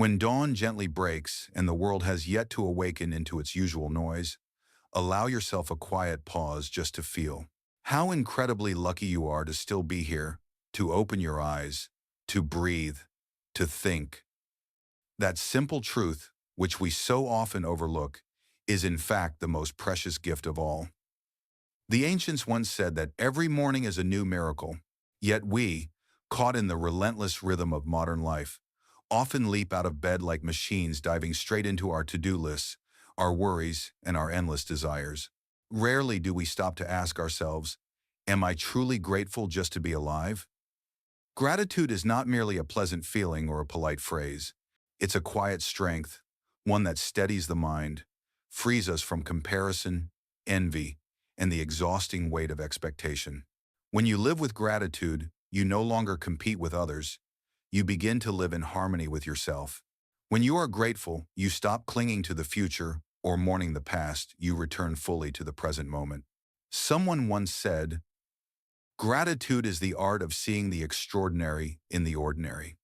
When dawn gently breaks and the world has yet to awaken into its usual noise, allow yourself a quiet pause just to feel how incredibly lucky you are to still be here, to open your eyes, to breathe, to think. That simple truth, which we so often overlook, is in fact the most precious gift of all. The ancients once said that every morning is a new miracle, yet we, caught in the relentless rhythm of modern life, often leap out of bed like machines diving straight into our to-do lists, our worries, and our endless desires. Rarely do we stop to ask ourselves, am I truly grateful just to be alive? Gratitude is not merely a pleasant feeling or a polite phrase. It's a quiet strength, one that steadies the mind, frees us from comparison, envy, and the exhausting weight of expectation. When you live with gratitude, you no longer compete with others. You begin to live in harmony with yourself. When you are grateful, you stop clinging to the future or mourning the past. You return fully to the present moment. Someone once said, gratitude is the art of seeing the extraordinary in the ordinary.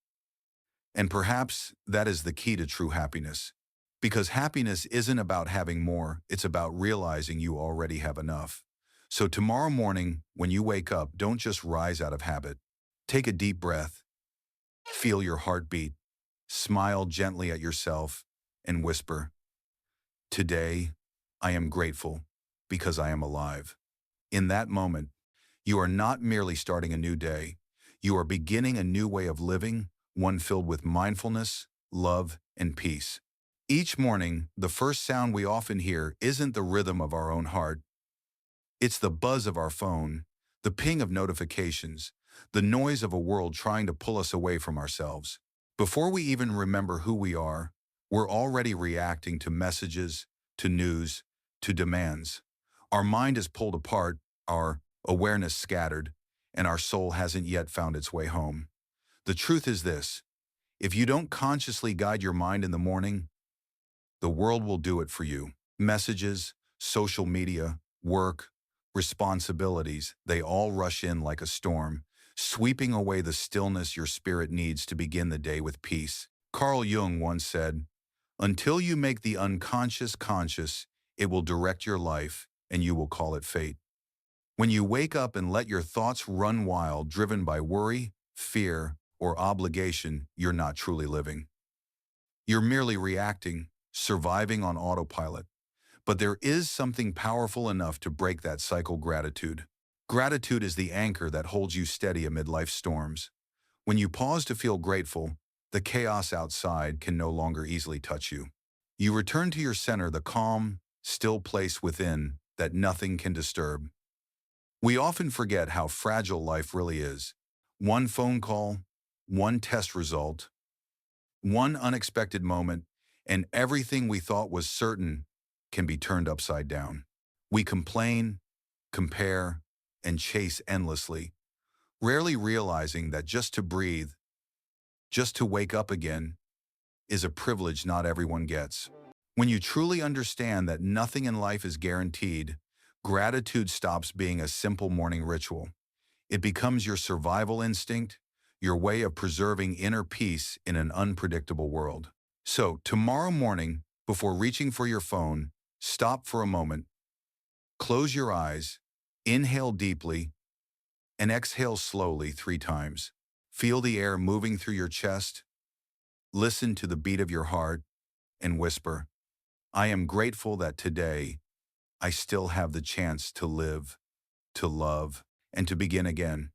And perhaps that is the key to true happiness. Because happiness isn't about having more, it's about realizing you already have enough. So tomorrow morning, when you wake up, don't just rise out of habit. Take a deep breath, feel your heartbeat, smile gently at yourself, and whisper, today, I am grateful because I am alive. In that moment, you are not merely starting a new day, you are beginning a new way of living, one filled with mindfulness, love, and peace. Each morning, the first sound we often hear isn't the rhythm of our own heart. It's the buzz of our phone, the ping of notifications, the noise of a world trying to pull us away from ourselves. Before we even remember who we are, we're already reacting to messages, to news, to demands. Our mind is pulled apart, our awareness scattered, and our soul hasn't yet found its way home. The truth is this: if you don't consciously guide your mind in the morning, the world will do it for you. Messages, social media, work, responsibilities, they all rush in like a storm, sweeping away the stillness your spirit needs to begin the day with peace. Carl Jung once said, until you make the unconscious conscious, it will direct your life, and you will call it fate. When you wake up and let your thoughts run wild, driven by worry, fear, or obligation, you're not truly living. You're merely reacting, surviving on autopilot. But there is something powerful enough to break that cycle: gratitude. Gratitude is the anchor that holds you steady amid life's storms. When you pause to feel grateful, the chaos outside can no longer easily touch you. You return to your center, the calm, still place within that nothing can disturb. We often forget how fragile life really is. One phone call, one test result, one unexpected moment, and everything we thought was certain can be turned upside down. We complain, compare, and chase endlessly, rarely realizing that just to breathe, just to wake up again, is a privilege not everyone gets. When you truly understand that nothing in life is guaranteed, gratitude stops being a simple morning ritual. It becomes your survival instinct, your way of preserving inner peace in an unpredictable world. So, tomorrow morning, before reaching for your phone, stop for a moment, close your eyes, inhale deeply, and exhale slowly 3 times. Feel the air moving through your chest, listen to the beat of your heart, and whisper, I am grateful that today I still have the chance to live, to love, and to begin again.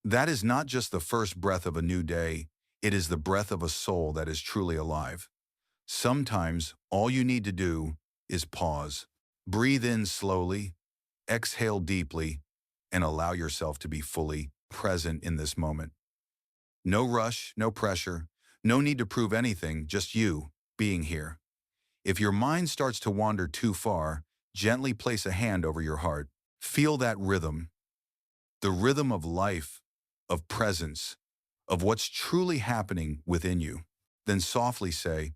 That is not just the first breath of a new day, it is the breath of a soul that is truly alive. Sometimes all you need to do is pause. Breathe in slowly, exhale deeply, and allow yourself to be fully present in this moment. No rush, no pressure, no need to prove anything, just you being here. If your mind starts to wander too far, gently place a hand over your heart. Feel that rhythm, the rhythm of life, of presence, of what's truly happening within you. Then softly say,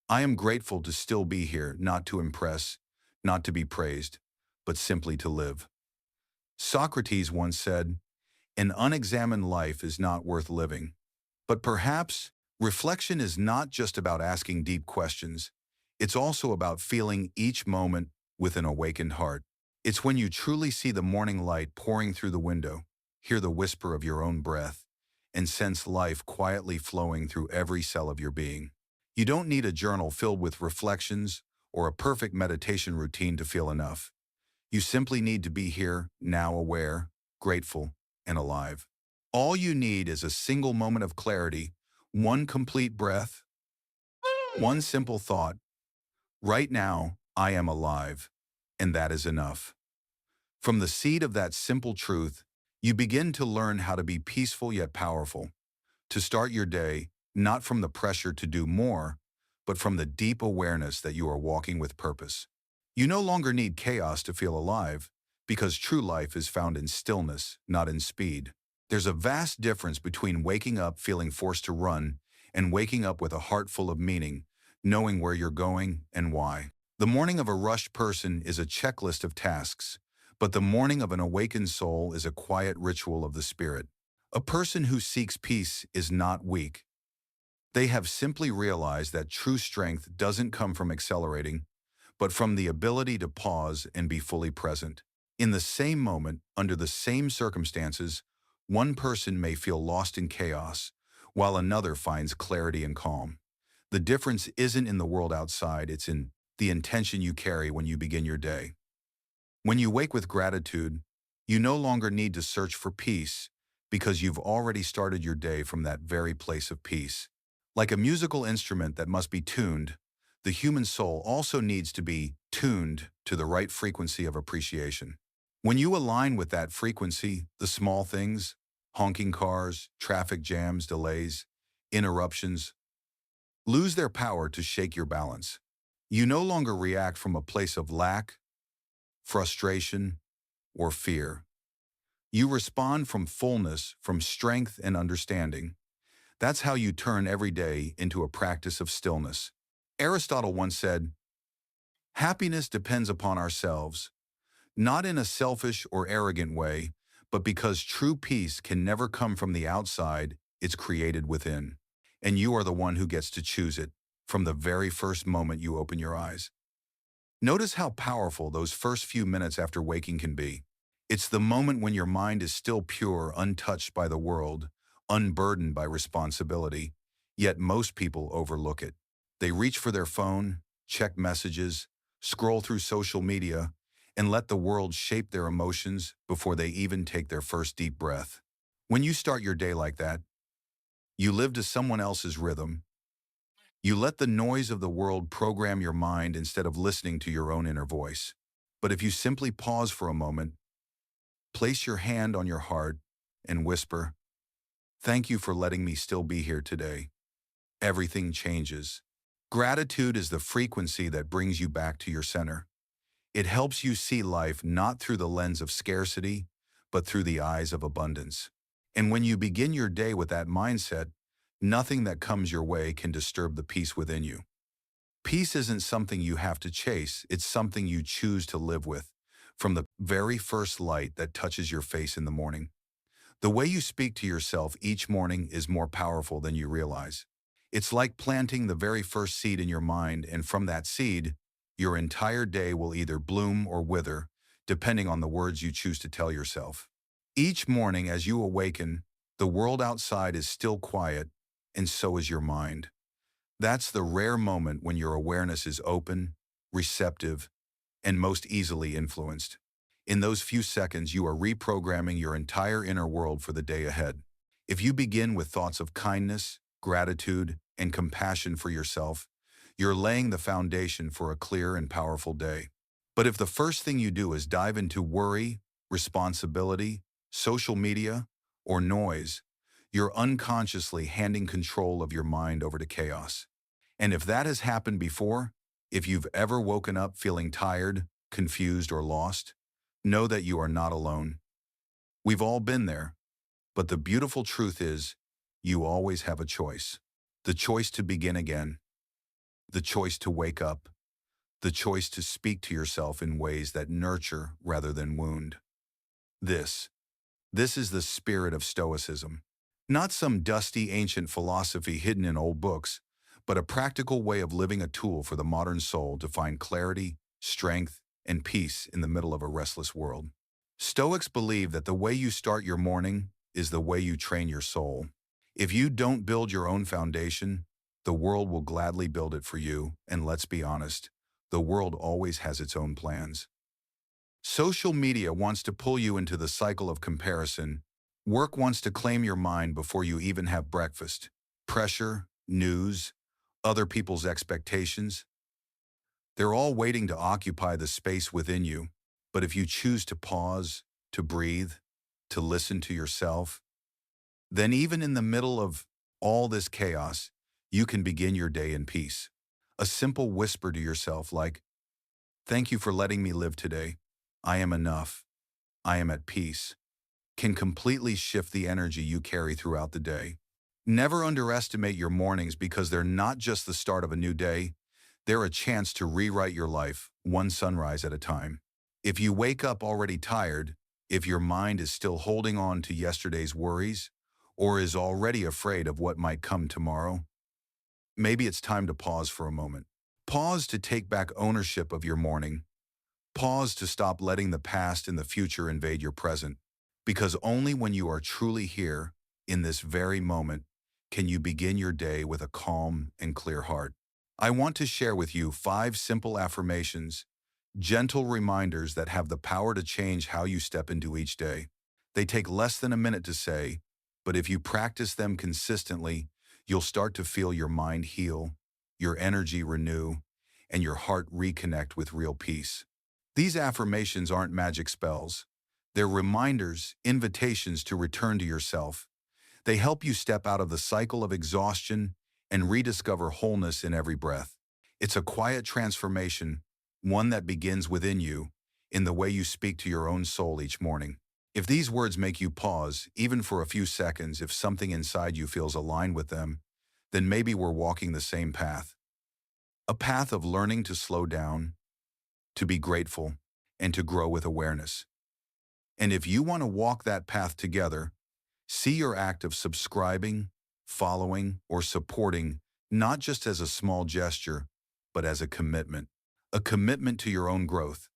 I am grateful to still be here, not to impress, not to be praised, but simply to live. Socrates once said, an unexamined life is not worth living. But perhaps Reflection is not just about asking deep questions. It's also about feeling each moment with an awakened heart. It's when you truly see the morning light pouring through the window, hear the whisper of your own breath, and sense life quietly flowing through every cell of your being. You don't need a journal filled with reflections or a perfect meditation routine to feel enough. You simply need to be here, now aware, grateful, and alive. All you need is a single moment of clarity, one complete breath, one simple thought. Right now, I am alive, and that is enough. From the seed of that simple truth, you begin to learn how to be peaceful yet powerful, to start your day not from the pressure to do more, but from the deep awareness that you are walking with purpose. You no longer need chaos to feel alive, because true life is found in stillness, not in speed. There's a vast difference between waking up feeling forced to run and waking up with a heart full of meaning, knowing where you're going and why. The morning of a rushed person is a checklist of tasks, but the morning of an awakened soul is a quiet ritual of the spirit. A person who seeks peace is not weak. They have simply realized that true strength doesn't come from accelerating, but from the ability to pause and be fully present. In the same moment, under the same circumstances, one person may feel lost in chaos, while another finds clarity and calm. The difference isn't in the world outside, it's in the intention you carry when you begin your day. When you wake with gratitude, you no longer need to search for peace because you've already started your day from that very place of peace. Like a musical instrument that must be tuned, the human soul also needs to be tuned to the right frequency of appreciation. When you align with that frequency, the small things, honking cars, traffic jams, delays, interruptions, lose their power to shake your balance. You no longer react from a place of lack, frustration, or fear. You respond from fullness, from strength and understanding. That's how you turn every day into a practice of stillness. Aristotle once said, "Happiness depends upon ourselves, not in a selfish or arrogant way, but because true peace can never come from the outside, it's created within. And you are the one who gets to choose it from the very first moment you open your eyes." Notice how powerful those first few minutes after waking can be. It's the moment when your mind is still pure, untouched by the world, unburdened by responsibility, yet most people overlook it. They reach for their phone, check messages, scroll through social media, and let the world shape their emotions before they even take their first deep breath. When you start your day like that, you live to someone else's rhythm. You let the noise of the world program your mind instead of listening to your own inner voice. But if you simply pause for a moment, place your hand on your heart, and whisper, "Thank you for letting me still be here today," everything changes. Gratitude is the frequency that brings you back to your center. It helps you see life not through the lens of scarcity, but through the eyes of abundance. And when you begin your day with that mindset, nothing that comes your way can disturb the peace within you. Peace isn't something you have to chase, it's something you choose to live with, from the very first light that touches your face in the morning. The way you speak to yourself each morning is more powerful than you realize. It's like planting the very first seed in your mind, and from that seed, your entire day will either bloom or wither, depending on the words you choose to tell yourself. Each morning as you awaken, the world outside is still quiet, and so is your mind. That's the rare moment when your awareness is open, receptive, and most easily influenced. In those few seconds, you are reprogramming your entire inner world for the day ahead. If you begin with thoughts of kindness, gratitude, and compassion for yourself, you're laying the foundation for a clear and powerful day. But if the first thing you do is dive into worry, responsibility, social media, or noise, you're unconsciously handing control of your mind over to chaos. And if that has happened before, if you've ever woken up feeling tired, confused, or lost, know that you are not alone. We've all been there, but the beautiful truth is, you always have a choice. The choice to begin again, the choice to wake up, the choice to speak to yourself in ways that nurture rather than wound. This is the spirit of Stoicism. Not some dusty ancient philosophy hidden in old books, but a practical way of living, a tool for the modern soul to find clarity, strength, and peace in the middle of a restless world. Stoics believe that the way you start your morning is the way you train your soul. If you don't build your own foundation, the world will gladly build it for you, and let's be honest, the world always has its own plans. Social media wants to pull you into the cycle of comparison. Work wants to claim your mind before you even have breakfast. Pressure, news, other people's expectations, they're all waiting to occupy the space within you. But if you choose to pause, to breathe, to listen to yourself, then even in the middle of all this chaos, you can begin your day in peace. A simple whisper to yourself like, "Thank you for letting me live today. I am enough. I am at peace," can completely shift the energy you carry throughout the day. Never underestimate your mornings because they're not just the start of a new day, they're a chance to rewrite your life, one sunrise at a time. If you wake up already tired, if your mind is still holding on to yesterday's worries, or is already afraid of what might come tomorrow, maybe it's time to pause for a moment. Pause to take back ownership of your morning. Pause to stop letting the past and the future invade your present. Because only when you are truly here, in this very moment, can you begin your day with a calm and clear heart. I want to share with you 5 simple affirmations, gentle reminders that have the power to change how you step into each day. They take less than a minute to say, but if you practice them consistently, you'll start to feel your mind heal, your energy renew, and your heart reconnect with real peace. These affirmations aren't magic spells. They're reminders, invitations to return to yourself. They help you step out of the cycle of exhaustion and rediscover wholeness in every breath. It's a quiet transformation, one that begins within you, in the way you speak to your own soul each morning. If these words make you pause, even for a few seconds, if something inside you feels aligned with them, then maybe we're walking the same path. A path of learning to slow down, to be grateful, and to grow with awareness. And if you want to walk that path together, see your act of subscribing, following, or supporting not just as a small gesture, but as a commitment to your own growth,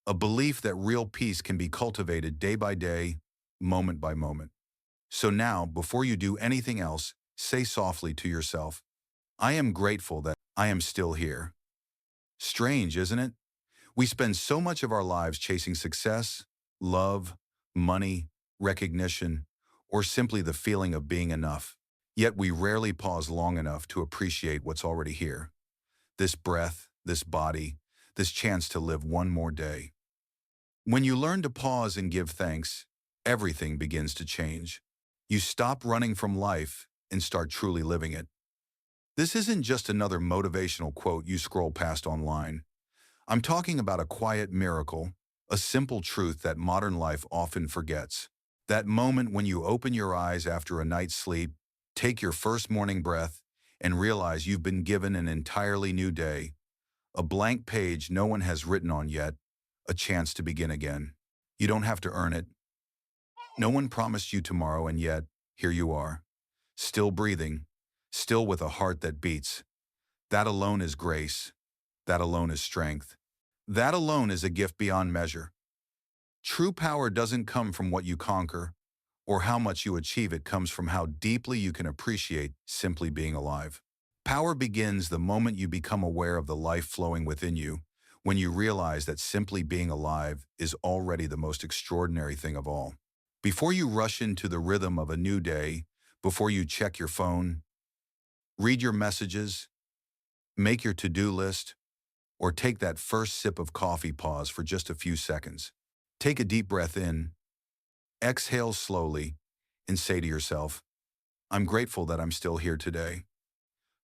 a belief that real peace can be cultivated day by day, moment by moment. So now, before you do anything else, say softly to yourself, "I am grateful that I am still here." Strange, isn't it? We spend so much of our lives chasing success, love, money, recognition, or simply the feeling of being enough. Yet we rarely pause long enough to appreciate what's already here. This breath, this body, this chance to live one more day. When you learn to pause and give thanks, everything begins to change. You stop running from life and start truly living it. This isn't just another motivational quote you scroll past online. I'm talking about a quiet miracle, a simple truth that modern life often forgets. That moment when you open your eyes after a night's sleep, take your first morning breath, and realize you've been given an entirely new day, a blank page no one has written on yet, a chance to begin again. You don't have to earn it. No one promised you tomorrow, and yet, here you are, still breathing, still with a heart that beats. That alone is grace. That alone is strength. That alone is a gift beyond measure. True power doesn't come from what you conquer or how much you achieve. It comes from how deeply you can appreciate simply being alive. Power begins the moment you become aware of the life flowing within you, when you realize that simply being alive is already the most extraordinary thing of all. Before you rush into the rhythm of a new day, before you check your phone, read your messages, make your to-do list, or take that first sip of coffee, pause for just a few seconds. Take a deep breath in, exhale slowly, and say to yourself, "I'm grateful that I'm still here today."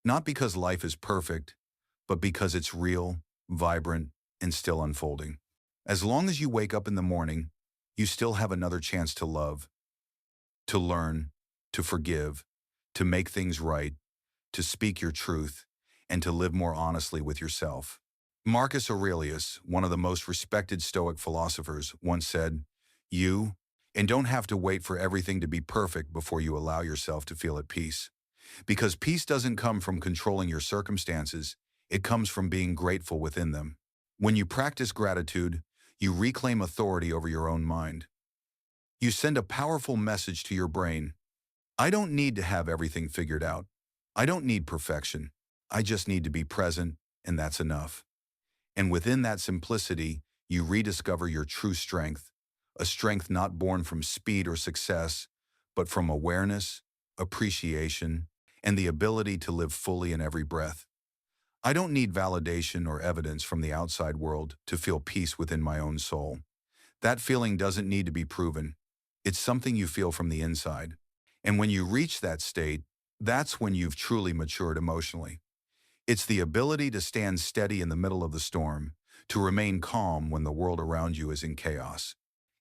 Not because life is perfect, but because it's real, vibrant, and still unfolding. As long as you wake up in the morning, you still have another chance to love, to learn, to forgive, to make things right, to speak your truth, and to live more honestly with yourself. Marcus Aurelius, one of the most respected Stoic philosophers, once said, "You, And don't have to wait for everything to be perfect before you allow yourself to feel at peace. Because peace doesn't come from controlling your circumstances, it comes from being grateful within them. When you practice gratitude, you reclaim authority over your own mind. You send a powerful message to your brain. I don't need to have everything figured out. I don't need perfection. I just need to be present, and that's enough. And within that simplicity, you rediscover your true strength, a strength not born from speed or success, but from awareness, appreciation, and the ability to live fully in every breath. I don't need validation or evidence from the outside world to feel peace within my own soul. That feeling doesn't need to be proven. It's something you feel from the inside. And when you reach that state, that's when you've truly matured emotionally. It's the ability to stand steady in the middle of the storm, to remain calm when the world around you is in chaos.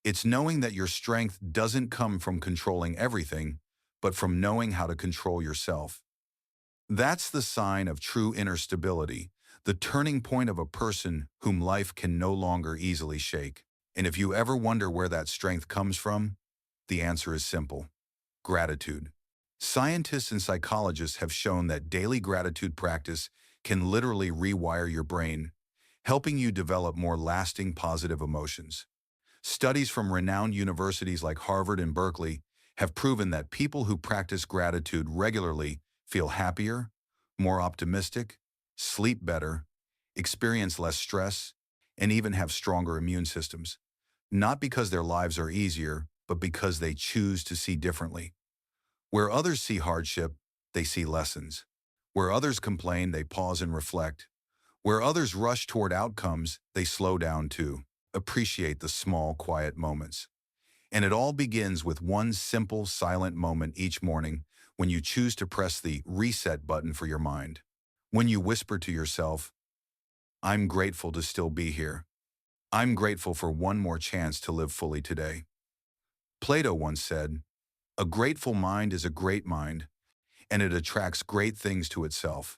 It's knowing that your strength doesn't come from controlling everything, but from knowing how to control yourself. That's the sign of true inner stability, the turning point of a person whom life can no longer easily shake. And if you ever wonder where that strength comes from, the answer is simple: gratitude. Scientists and psychologists have shown that daily gratitude practice can literally rewire your brain, helping you develop more lasting positive emotions. Studies from renowned universities like Harvard and Berkeley have proven that people who practice gratitude regularly feel happier, more optimistic, sleep better, experience less stress, and even have stronger immune systems. Not because their lives are easier, but because they choose to see differently. Where others see hardship, they see lessons. Where others complain, they pause and reflect. Where others rush toward outcomes, they slow down too. Appreciate the small, quiet moments. And it all begins with one simple, silent moment each morning when you choose to press the reset button for your mind. When you whisper to yourself, I'm grateful to still be here. I'm grateful for one more chance to live fully today. Plato once said, a grateful mind is a great mind, and it attracts great things to itself.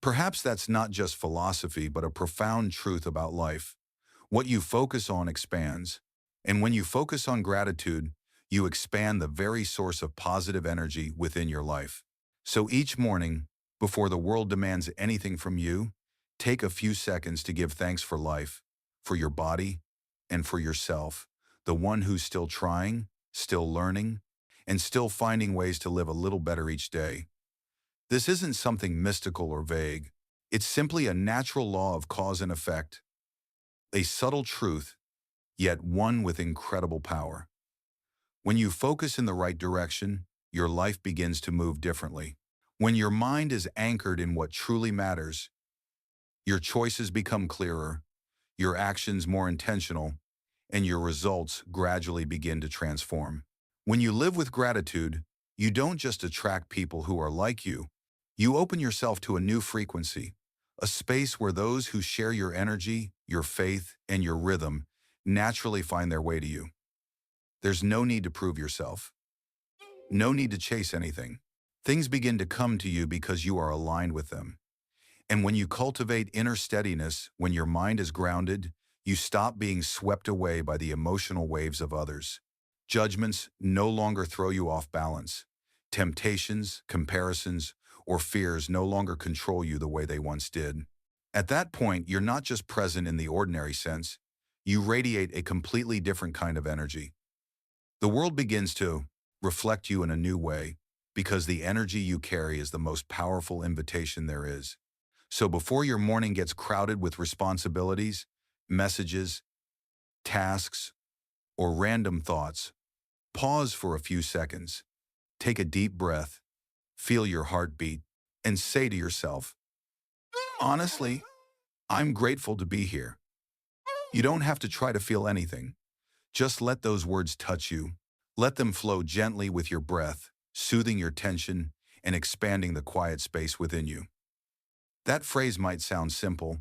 Perhaps that's not just philosophy, but a profound truth about life. What you focus on expands. And when you focus on gratitude, you expand the very source of positive energy within your life. So each morning, before the world demands anything from you, take a few seconds to give thanks for life, for your body, and for yourself, the one who's still trying, still learning, and still finding ways to live a little better each day. This isn't something mystical or vague. It's simply a natural law of cause and effect, a subtle truth, yet one with incredible power. When you focus in the right direction, your life begins to move differently. When your mind is anchored in what truly matters, your choices become clearer, your actions more intentional, and your results gradually begin to transform. When you live with gratitude, you don't just attract people who are like you open yourself to a new frequency, a space where those who share your energy, your faith, and your rhythm naturally find their way to you. There's no need to prove yourself. No need to chase anything. Things begin to come to you because you are aligned with them. And when you cultivate inner steadiness, when your mind is grounded, you stop being swept away by the emotional waves of others. Judgments no longer throw you off balance. Temptations, comparisons, or fears no longer control you the way they once did. At that point, you're not just present in the ordinary sense, you radiate a completely different kind of energy. The world begins to reflect you in a new way because the energy you carry is the most powerful invitation there is. So before your morning gets crowded with responsibilities, messages, tasks, or random thoughts, pause for a few seconds, take a deep breath, feel your heartbeat, and say to yourself, honestly, I'm grateful to be here. You don't have to try to feel anything. Just let those words touch you. Let them flow gently with your breath, soothing your tension and expanding the quiet space within you. That phrase might sound simple,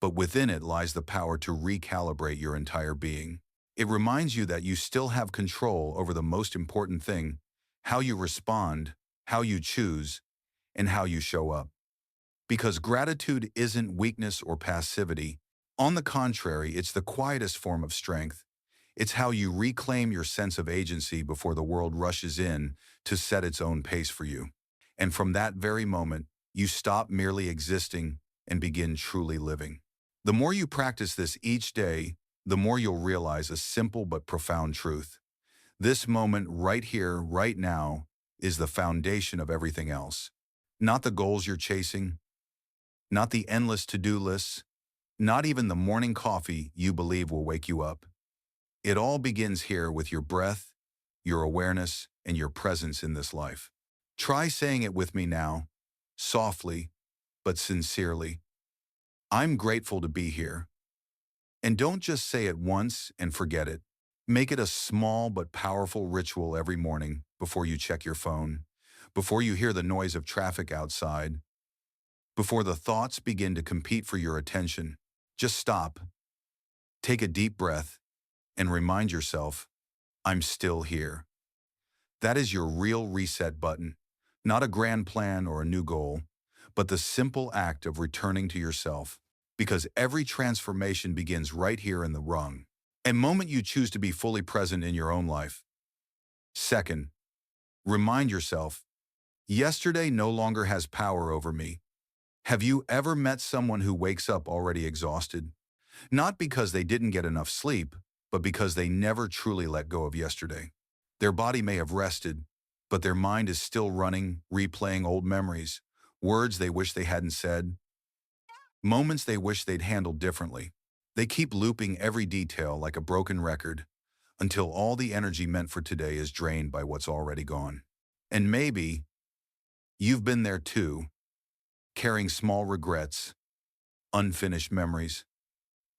but within it lies the power to recalibrate your entire being. It reminds you that you still have control over the most important thing: how you respond, how you choose, and how you show up. Because gratitude isn't weakness or passivity. On the contrary, it's the quietest form of strength. It's how you reclaim your sense of agency before the world rushes in to set its own pace for you. And from that very moment, you stop merely existing and begin truly living. The more you practice this each day, the more you'll realize a simple but profound truth. This moment right here, right now, is the foundation of everything else. Not the goals you're chasing, not the endless to-do lists, not even the morning coffee you believe will wake you up. It all begins here with your breath, your awareness, and your presence in this life. Try saying it with me now, softly, but sincerely. I'm grateful to be here. And don't just say it once and forget it. Make it a small but powerful ritual every morning before you check your phone, before you hear the noise of traffic outside, before the thoughts begin to compete for your attention. Just stop, take a deep breath, and remind yourself, I'm still here. That is your real reset button, not a grand plan or a new goal, but the simple act of returning to yourself, because every transformation begins right here in the rung, a moment you choose to be fully present in your own life. Second, remind yourself, yesterday no longer has power over me. Have you ever met someone who wakes up already exhausted? Not because they didn't get enough sleep, but because they never truly let go of yesterday. Their body may have rested, but their mind is still running, replaying old memories, words they wish they hadn't said, moments they wish they'd handled differently. They keep looping every detail like a broken record until all the energy meant for today is drained by what's already gone. And maybe you've been there too, carrying small regrets, unfinished memories,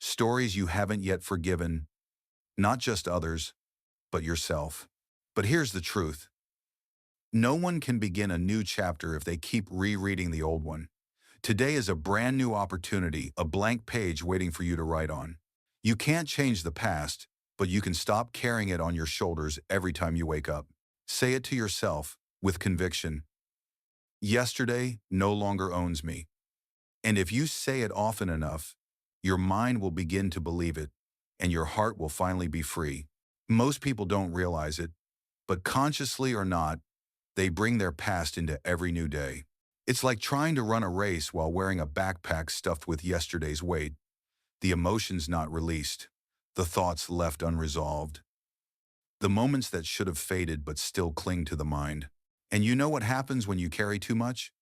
stories you haven't yet forgiven, not just others, but yourself. But here's the truth. No one can begin a new chapter if they keep rereading the old one. Today is a brand new opportunity, a blank page waiting for you to write on. You can't change the past, but you can stop carrying it on your shoulders every time you wake up. Say it to yourself with conviction. Yesterday no longer owns me. And if you say it often enough, your mind will begin to believe it, and your heart will finally be free. Most people don't realize it, but consciously or not, they bring their past into every new day. It's like trying to run a race while wearing a backpack stuffed with yesterday's weight. The emotions not released, the thoughts left unresolved, the moments that should have faded but still cling to the mind. And you know what happens when you carry too much?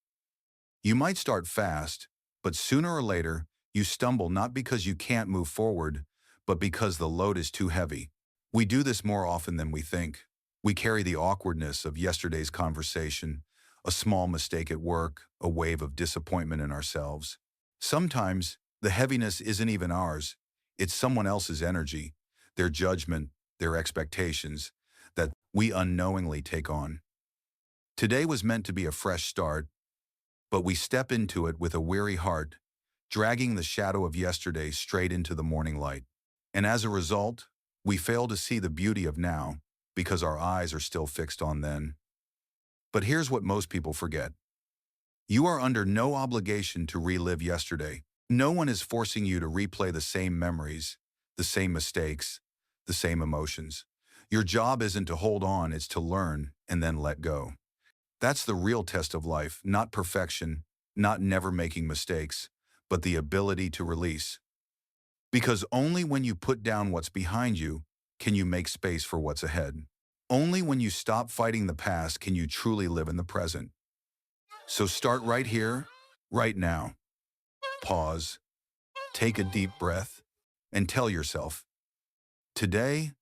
You might start fast, but sooner or later, you stumble not because you can't move forward, but because the load is too heavy. We do this more often than we think. We carry the awkwardness of yesterday's conversation, a small mistake at work, a wave of disappointment in ourselves. Sometimes, the heaviness isn't even ours. It's someone else's energy, their judgment, their expectations, that we unknowingly take on. Today was meant to be a fresh start, but we step into it with a weary heart, dragging the shadow of yesterday straight into the morning light. And as a result, we fail to see the beauty of now because our eyes are still fixed on then. But here's what most people forget. You are under no obligation to relive yesterday. No one is forcing you to replay the same memories, the same mistakes, the same emotions. Your job isn't to hold on, it's to learn and then let go. That's the real test of life, not perfection, not never making mistakes, but the ability to release. Because only when you put down what's behind you can you make space for what's ahead. Only when you stop fighting the past can you truly live in the present. So start right here, right now. Pause, take a deep breath, and tell yourself, today,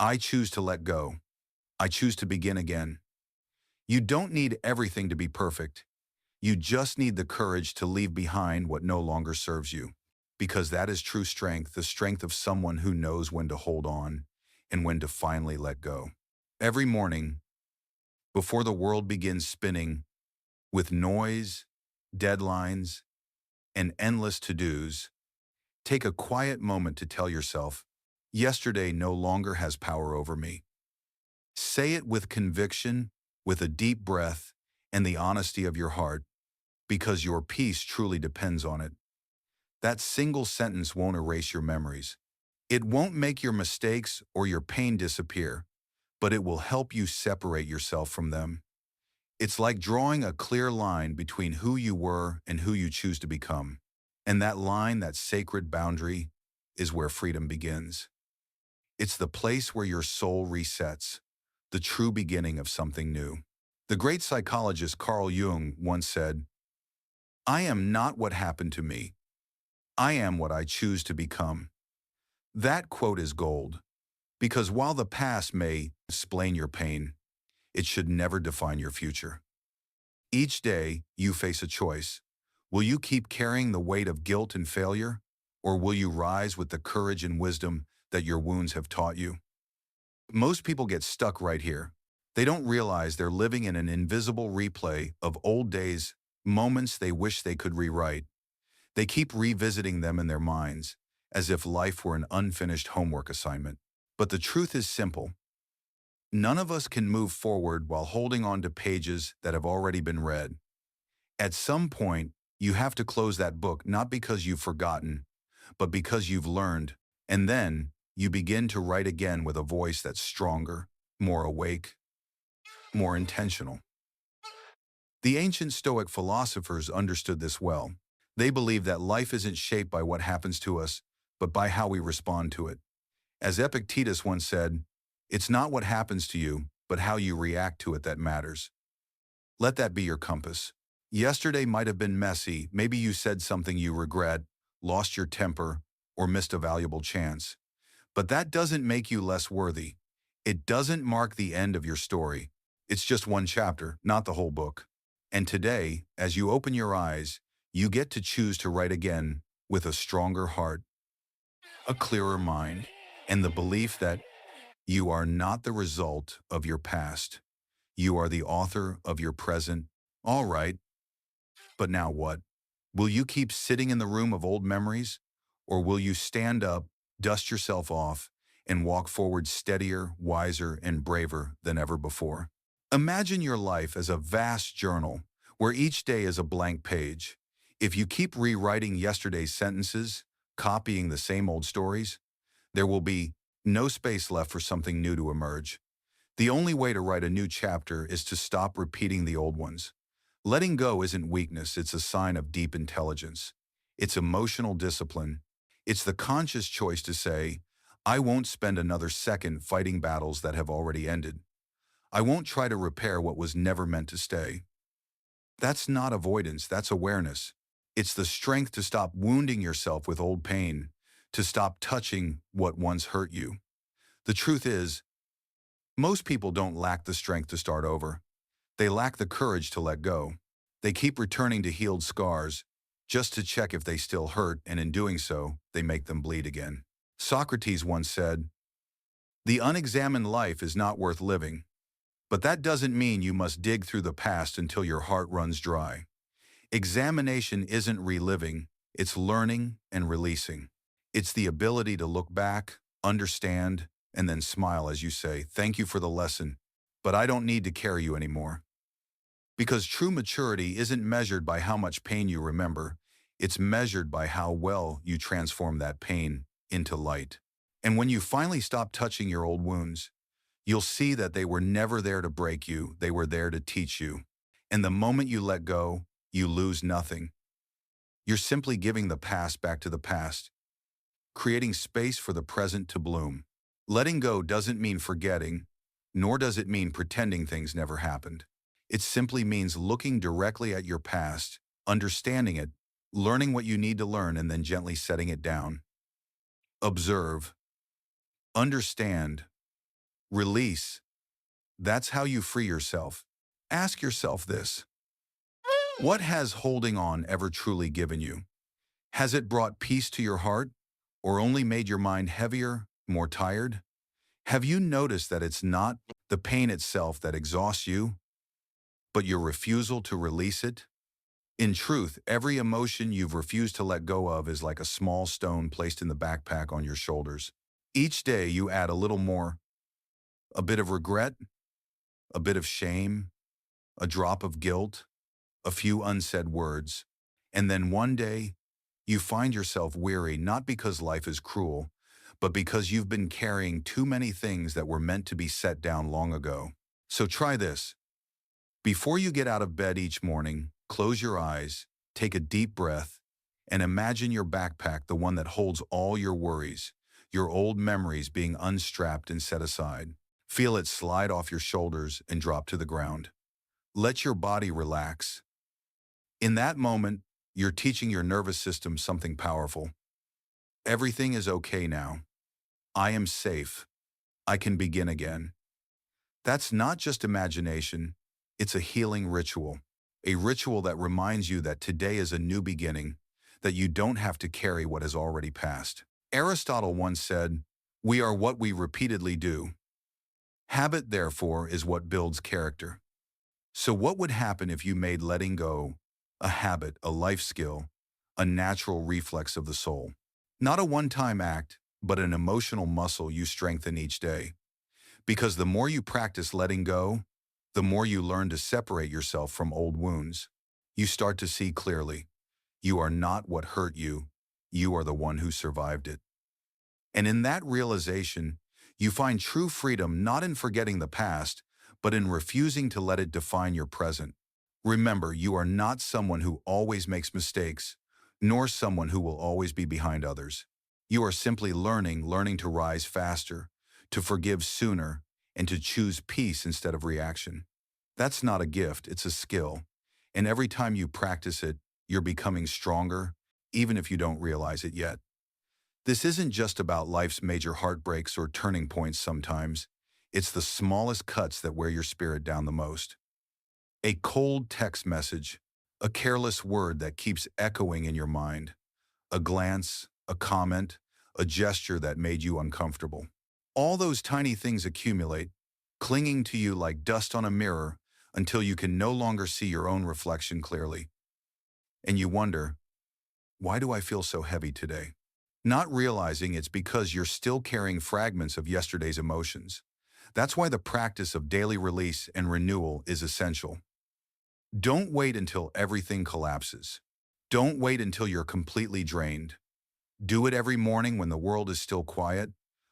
I choose to let go. I choose to begin again. You don't need everything to be perfect. You just need the courage to leave behind what no longer serves you. Because that is true strength, the strength of someone who knows when to hold on and when to finally let go. Every morning, before the world begins spinning with noise, deadlines, and endless to-dos, take a quiet moment to tell yourself, yesterday no longer has power over me. Say it with conviction, with a deep breath, and the honesty of your heart, because your peace truly depends on it. That single sentence won't erase your memories, It won't make your mistakes or your pain disappear, but it will help you separate yourself from them. It's like drawing a clear line between who you were and who you choose to become. And that line, that sacred boundary, is where freedom begins. It's the place where your soul resets, the true beginning of something new. The great psychologist Carl Jung once said, "I am not what happened to me. I am what I choose to become." That quote is gold, because while the past may explain your pain, it should never define your future. Each day, you face a choice. Will you keep carrying the weight of guilt and failure, or will you rise with the courage and wisdom that your wounds have taught you? Most people get stuck right here. They don't realize they're living in an invisible replay of old days, moments they wish they could rewrite. They keep revisiting them in their minds, as if life were an unfinished homework assignment. But the truth is simple. None of us can move forward while holding on to pages that have already been read. At some point, you have to close that book not because you've forgotten, but because you've learned, and then you begin to write again with a voice that's stronger, more awake, more intentional. The ancient Stoic philosophers understood this well. They believed that life isn't shaped by what happens to us, but by how we respond to it. As Epictetus once said, "It's not what happens to you, but how you react to it that matters." Let that be your compass. Yesterday might have been messy. Maybe you said something you regret, lost your temper, or missed a valuable chance. But that doesn't make you less worthy. It doesn't mark the end of your story. It's just one chapter, not the whole book. And today, as you open your eyes, you get to choose to write again with a stronger heart, a clearer mind, and the belief that you are not the result of your past. You are the author of your present. All right, but now what? Will you keep sitting in the room of old memories? Or will you stand up, dust yourself off, and walk forward steadier, wiser, and braver than ever before? Imagine your life as a vast journal where each day is a blank page. If you keep rewriting yesterday's sentences, copying the same old stories, there will be no space left for something new to emerge. The only way to write a new chapter is to stop repeating the old ones. Letting go isn't weakness, it's a sign of deep intelligence. It's emotional discipline. It's the conscious choice to say, "I won't spend another second fighting battles that have already ended. I won't try to repair what was never meant to stay." That's not avoidance, that's awareness. It's the strength to stop wounding yourself with old pain, to stop touching what once hurt you. The truth is, most people don't lack the strength to start over. They lack the courage to let go. They keep returning to healed scars just to check if they still hurt, and in doing so, they make them bleed again. Socrates once said, "The unexamined life is not worth living." But that doesn't mean you must dig through the past until your heart runs dry. Examination isn't reliving, it's learning and releasing. It's the ability to look back, understand, and then smile as you say, "Thank you for the lesson, but I don't need to carry you anymore." Because true maturity isn't measured by how much pain you remember, it's measured by how well you transform that pain into light. And when you finally stop touching your old wounds, you'll see that they were never there to break you, they were there to teach you. And the moment you let go, you lose nothing. You're simply giving the past back to the past, creating space for the present to bloom. Letting go doesn't mean forgetting, nor does it mean pretending things never happened. It simply means looking directly at your past, understanding it, learning what you need to learn, and then gently setting it down. Observe, understand, release. That's how you free yourself. Ask yourself this: what has holding on ever truly given you? Has it brought peace to your heart, or only made your mind heavier, more tired? Have you noticed that it's not the pain itself that exhausts you, but your refusal to release it? In truth, every emotion you've refused to let go of is like a small stone placed in the backpack on your shoulders. Each day you add a little more, a bit of regret, a bit of shame, a drop of guilt, a few unsaid words, and then one day you find yourself weary not because life is cruel, but because you've been carrying too many things that were meant to be set down long ago. So try this. Before you get out of bed each morning, close your eyes, take a deep breath, and imagine your backpack, the one that holds all your worries, your old memories being unstrapped and set aside. Feel it slide off your shoulders and drop to the ground. Let your body relax. In that moment, you're teaching your nervous system something powerful. Everything is okay now. I am safe. I can begin again. That's not just imagination, it's a healing ritual. A ritual that reminds you that today is a new beginning, that you don't have to carry what has already passed. Aristotle once said, "We are what we repeatedly do. Habit, therefore, is what builds character." So what would happen if you made letting go a habit, a life skill, a natural reflex of the soul? Not a one-time act, but an emotional muscle you strengthen each day. Because the more you practice letting go, the more you learn to separate yourself from old wounds. You start to see clearly. You are not what hurt you. You are the one who survived it. And in that realization, you find true freedom not in forgetting the past, but in refusing to let it define your present. Remember, you are not someone who always makes mistakes, nor someone who will always be behind others. You are simply learning to rise faster, to forgive sooner, and to choose peace instead of reaction. That's not a gift, it's a skill. And every time you practice it, you're becoming stronger, even if you don't realize it yet. This isn't just about life's major heartbreaks or turning points sometimes. It's the smallest cuts that wear your spirit down the most. A cold text message, a careless word that keeps echoing in your mind, a glance, a comment, a gesture that made you uncomfortable. All those tiny things accumulate, clinging to you like dust on a mirror until you can no longer see your own reflection clearly. And you wonder, why do I feel so heavy today? Not realizing it's because you're still carrying fragments of yesterday's emotions. That's why the practice of daily release and renewal is essential. Don't wait until everything collapses. Don't wait until you're completely drained. Do it every morning when the world is still quiet,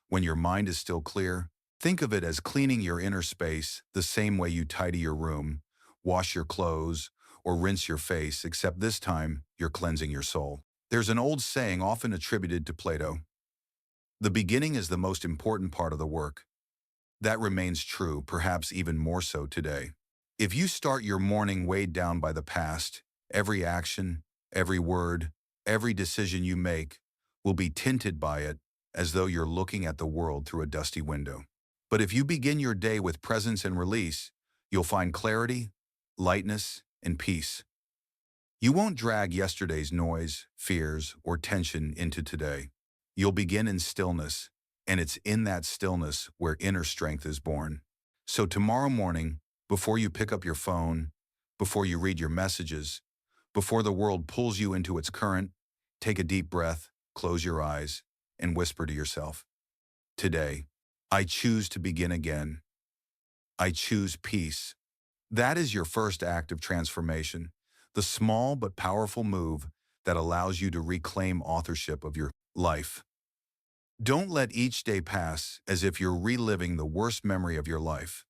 when your mind is still clear. Think of it as cleaning your inner space the same way you tidy your room, wash your clothes, or rinse your face, except this time you're cleansing your soul. There's an old saying often attributed to Plato. The beginning is the most important part of the work. That remains true, perhaps even more so today. If you start your morning weighed down by the past, every action, every word, every decision you make will be tinted by it as though you're looking at the world through a dusty window. But if you begin your day with presence and release, you'll find clarity, lightness, and peace. You won't drag yesterday's noise, fears, or tension into today. You'll begin in stillness, and it's in that stillness where inner strength is born. So tomorrow morning, before you pick up your phone, before you read your messages, before the world pulls you into its current, take a deep breath, close your eyes, and whisper to yourself, "Today, I choose to begin again. I choose peace." That is your first act of transformation, the small but powerful move that allows you to reclaim authorship of your life. Don't let each day pass as if you're reliving the worst memory of your life.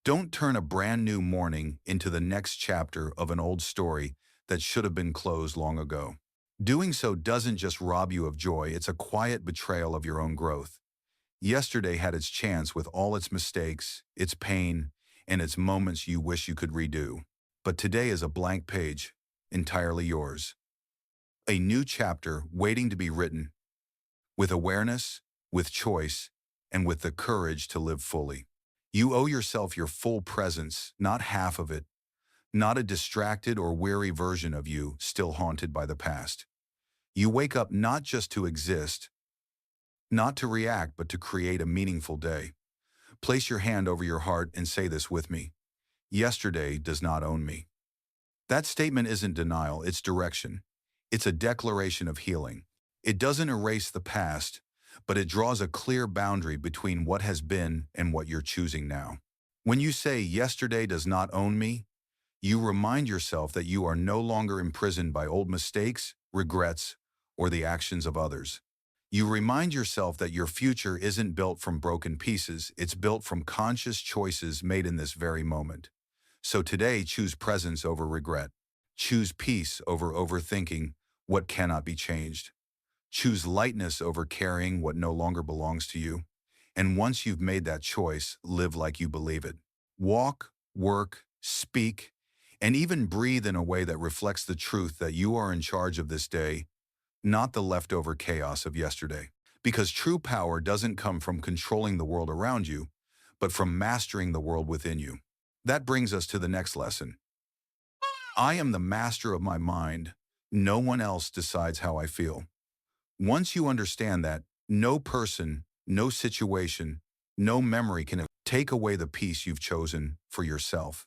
Don't turn a brand new morning into the next chapter of an old story that should have been closed long ago. Doing so doesn't just rob you of joy, it's a quiet betrayal of your own growth. Yesterday had its chance with all its mistakes, its pain, and its moments you wish you could redo. But today is a blank page, entirely yours. A new chapter waiting to be written, with awareness, with choice, and with the courage to live fully. You owe yourself your full presence, not half of it, not a distracted or weary version of you still haunted by the past. You wake up not just to exist, not to react, but to create a meaningful day. Place your hand over your heart and say this with me. Yesterday does not own me. That statement isn't denial, it's direction. It's a declaration of healing. It doesn't erase the past, but it draws a clear boundary between what has been and what you're choosing now. When you say yesterday does not own me, you remind yourself that you are no longer imprisoned by old mistakes, regrets, or the actions of others. You remind yourself that your future isn't built from broken pieces, it's built from conscious choices made in this very moment. So today, choose presence over regret. Choose peace over overthinking what cannot be changed. Choose lightness over carrying what no longer belongs to you. And once you've made that choice, live like you believe it. Walk, work, speak, and even breathe in a way that reflects the truth that you are in charge of this day, not the leftover chaos of yesterday. Because true power doesn't come from controlling the world around you, but from mastering the world within you. That brings us to the next lesson. I am the master of my mind. No one else decides how I feel. Once you understand that, no person, no situation, no memory can take away the peace you've chosen for yourself.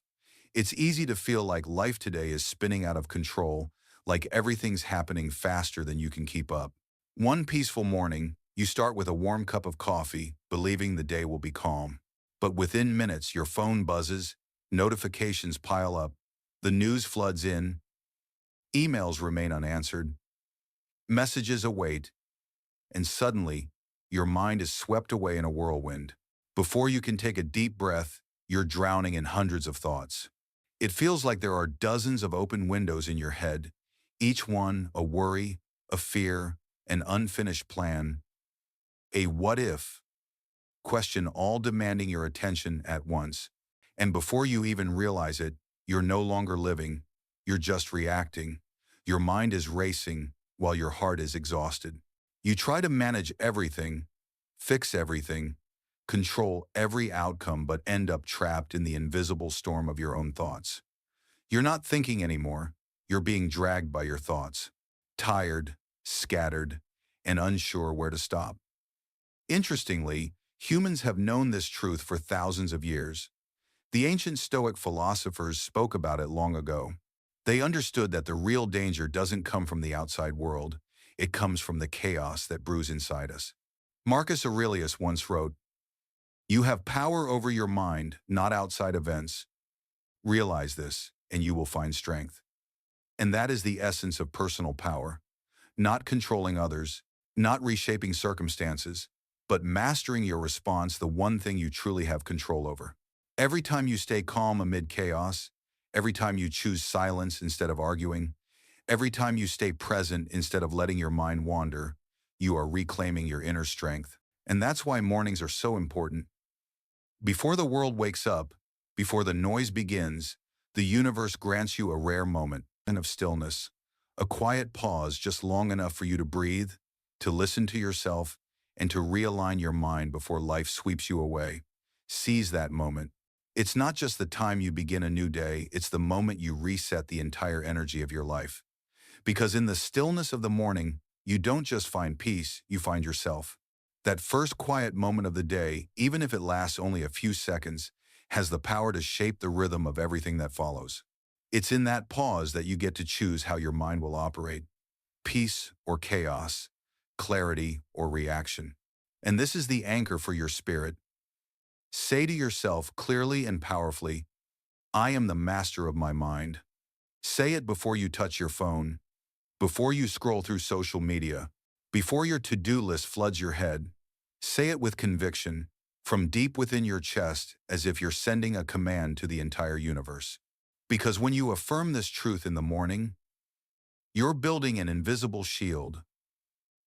It's easy to feel like life today is spinning out of control, like everything's happening faster than you can keep up. One peaceful morning, you start with a warm cup of coffee, believing the day will be calm. But within minutes, your phone buzzes, notifications pile up, the news floods in, emails remain unanswered, messages await, and suddenly, your mind is swept away in a whirlwind. Before you can take a deep breath, you're drowning in hundreds of thoughts. It feels like there are dozens of open windows in your head, each one a worry, a fear, an unfinished plan, a what if question, all demanding your attention at once. And before you even realize it, you're no longer living, you're just reacting. Your mind is racing while your heart is exhausted. You try to manage everything, fix everything, control every outcome, but end up trapped in the invisible storm of your own thoughts. You're not thinking anymore, you're being dragged by your thoughts, tired, scattered, and unsure where to stop. Interestingly, humans have known this truth for thousands of years. The ancient Stoic philosophers spoke about it long ago. They understood that the real danger doesn't come from the outside world, it comes from the chaos that brews inside us. Marcus Aurelius once wrote, "You have power over your mind, not outside events. Realize this, and you will find strength." And that is the essence of personal power. Not controlling others, not reshaping circumstances, but mastering your response, the one thing you truly have control over. Every time you stay calm amid chaos, every time you choose silence instead of arguing, every time you stay present instead of letting your mind wander, you are reclaiming your inner strength. And that's why mornings are so important. Before the world wakes up, before the noise begins, the universe grants you a rare moment of stillness, a quiet pause just long enough for you to breathe, to listen to yourself, and to realign your mind before life sweeps you away. Seize that moment. It's not just the time you begin a new day, it's the moment you reset the entire energy of your life. Because in the stillness of the morning, you don't just find peace, you find yourself. That first quiet moment of the day, even if it lasts only a few seconds, has the power to shape the rhythm of everything that follows. It's in that pause that you get to choose how your mind will operate: peace or chaos, clarity or reaction. And this is the anchor for your spirit. Say to yourself clearly and powerfully, I am the master of my mind. Say it before you touch your phone, before you scroll through social media, before your to-do list floods your head. Say it with conviction, from deep within your chest, as if you're sending a command to the entire universe. Because when you affirm this truth in the morning, you're building an invisible shield,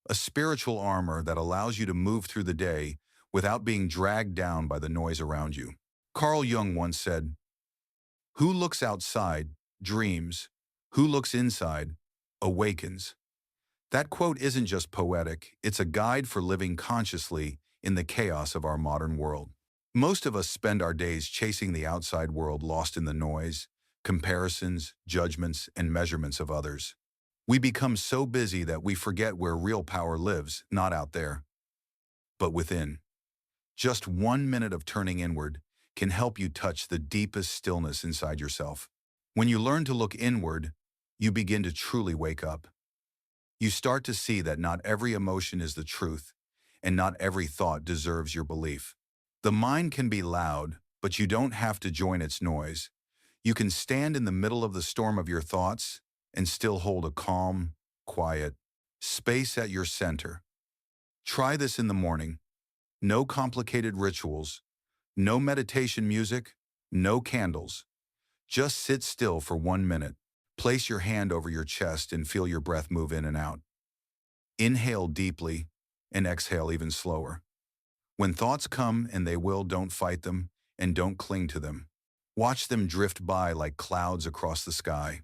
a spiritual armor that allows you to move through the day without being dragged down by the noise around you. Carl Jung once said, "Who looks outside dreams, who looks inside awakens." That quote isn't just poetic, it's a guide for living consciously in the chaos of our modern world. Most of us spend our days chasing the outside world, lost in the noise, comparisons, judgments, and measurements of others. We become so busy that we forget where real power lives, not out there, but within. Just 1 minute of turning inward can help you touch the deepest stillness inside yourself. When you learn to look inward, you begin to truly wake up. You start to see that not every emotion is the truth, and not every thought deserves your belief. The mind can be loud, but you don't have to join its noise. You can stand in the middle of the storm of your thoughts and still hold a calm, quiet space at your center. Try this in the morning. No complicated rituals, no meditation music, no candles. Just sit still for 1 minute. Place your hand over your chest and feel your breath move in and out. Inhale deeply and exhale even slower. When thoughts come, and they will, don't fight them and don't cling to them. Watch them drift by like clouds across the sky.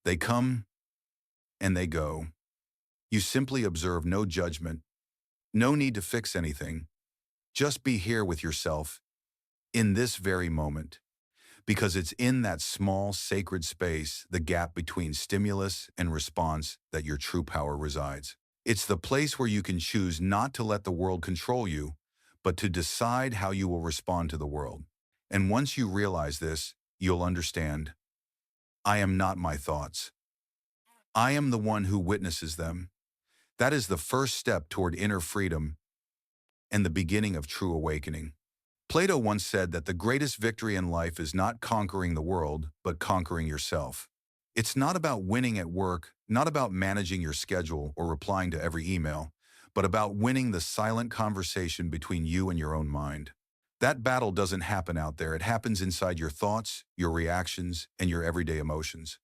They come and they go. You simply observe, no judgment, no need to fix anything. Just be here with yourself in this very moment, because it's in that small, sacred space, the gap between stimulus and response, that your true power resides. It's the place where you can choose not to let the world control you, but to decide how you will respond to the world. And once you realize this, you'll understand. I am not my thoughts. I am the one who witnesses them. That is the first step toward inner freedom and the beginning of true awakening. Plato once said that the greatest victory in life is not conquering the world, but conquering yourself. It's not about winning at work, not about managing your schedule or replying to every email, but about winning the silent conversation between you and your own mind. That battle doesn't happen out there. It happens inside your thoughts, your reactions, and your everyday emotions.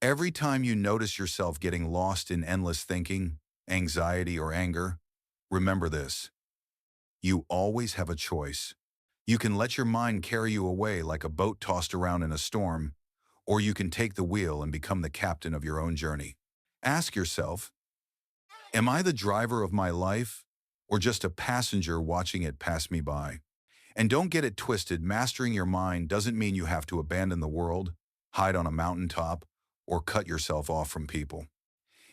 Every time you notice yourself getting lost in endless thinking, anxiety, or anger, remember this. You always have a choice. You can let your mind carry you away like a boat tossed around in a storm, or you can take the wheel and become the captain of your own journey. Ask yourself, am I the driver of my life, or just a passenger watching it pass me by? And don't get it twisted, mastering your mind doesn't mean you have to abandon the world, hide on a mountaintop, or cut yourself off from people.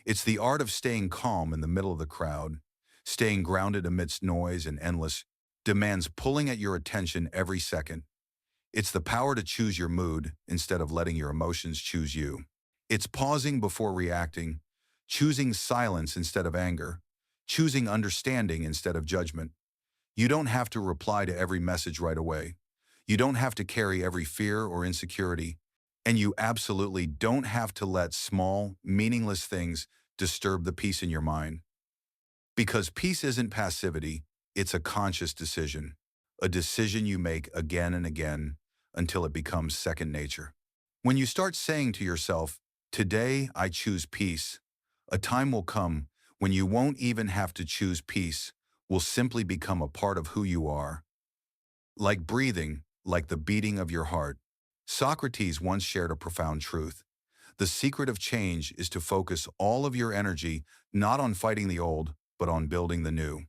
It's the art of staying calm in the middle of the crowd, staying grounded amidst noise and endless demands pulling at your attention every second. It's the power to choose your mood instead of letting your emotions choose you. It's pausing before reacting, choosing silence instead of anger, choosing understanding instead of judgment. You don't have to reply to every message right away. You don't have to carry every fear or insecurity. And you absolutely don't have to let small, meaningless things disturb the peace in your mind. Because peace isn't passivity, it's a conscious decision. A decision you make again and again until it becomes second nature. When you start saying to yourself, "Today I choose peace," a time will come when you won't even have to choose. Peace will simply become a part of who you are. Like breathing, like the beating of your heart. Socrates once shared a profound truth. The secret of change is to focus all of your energy not on fighting the old, but on building the new.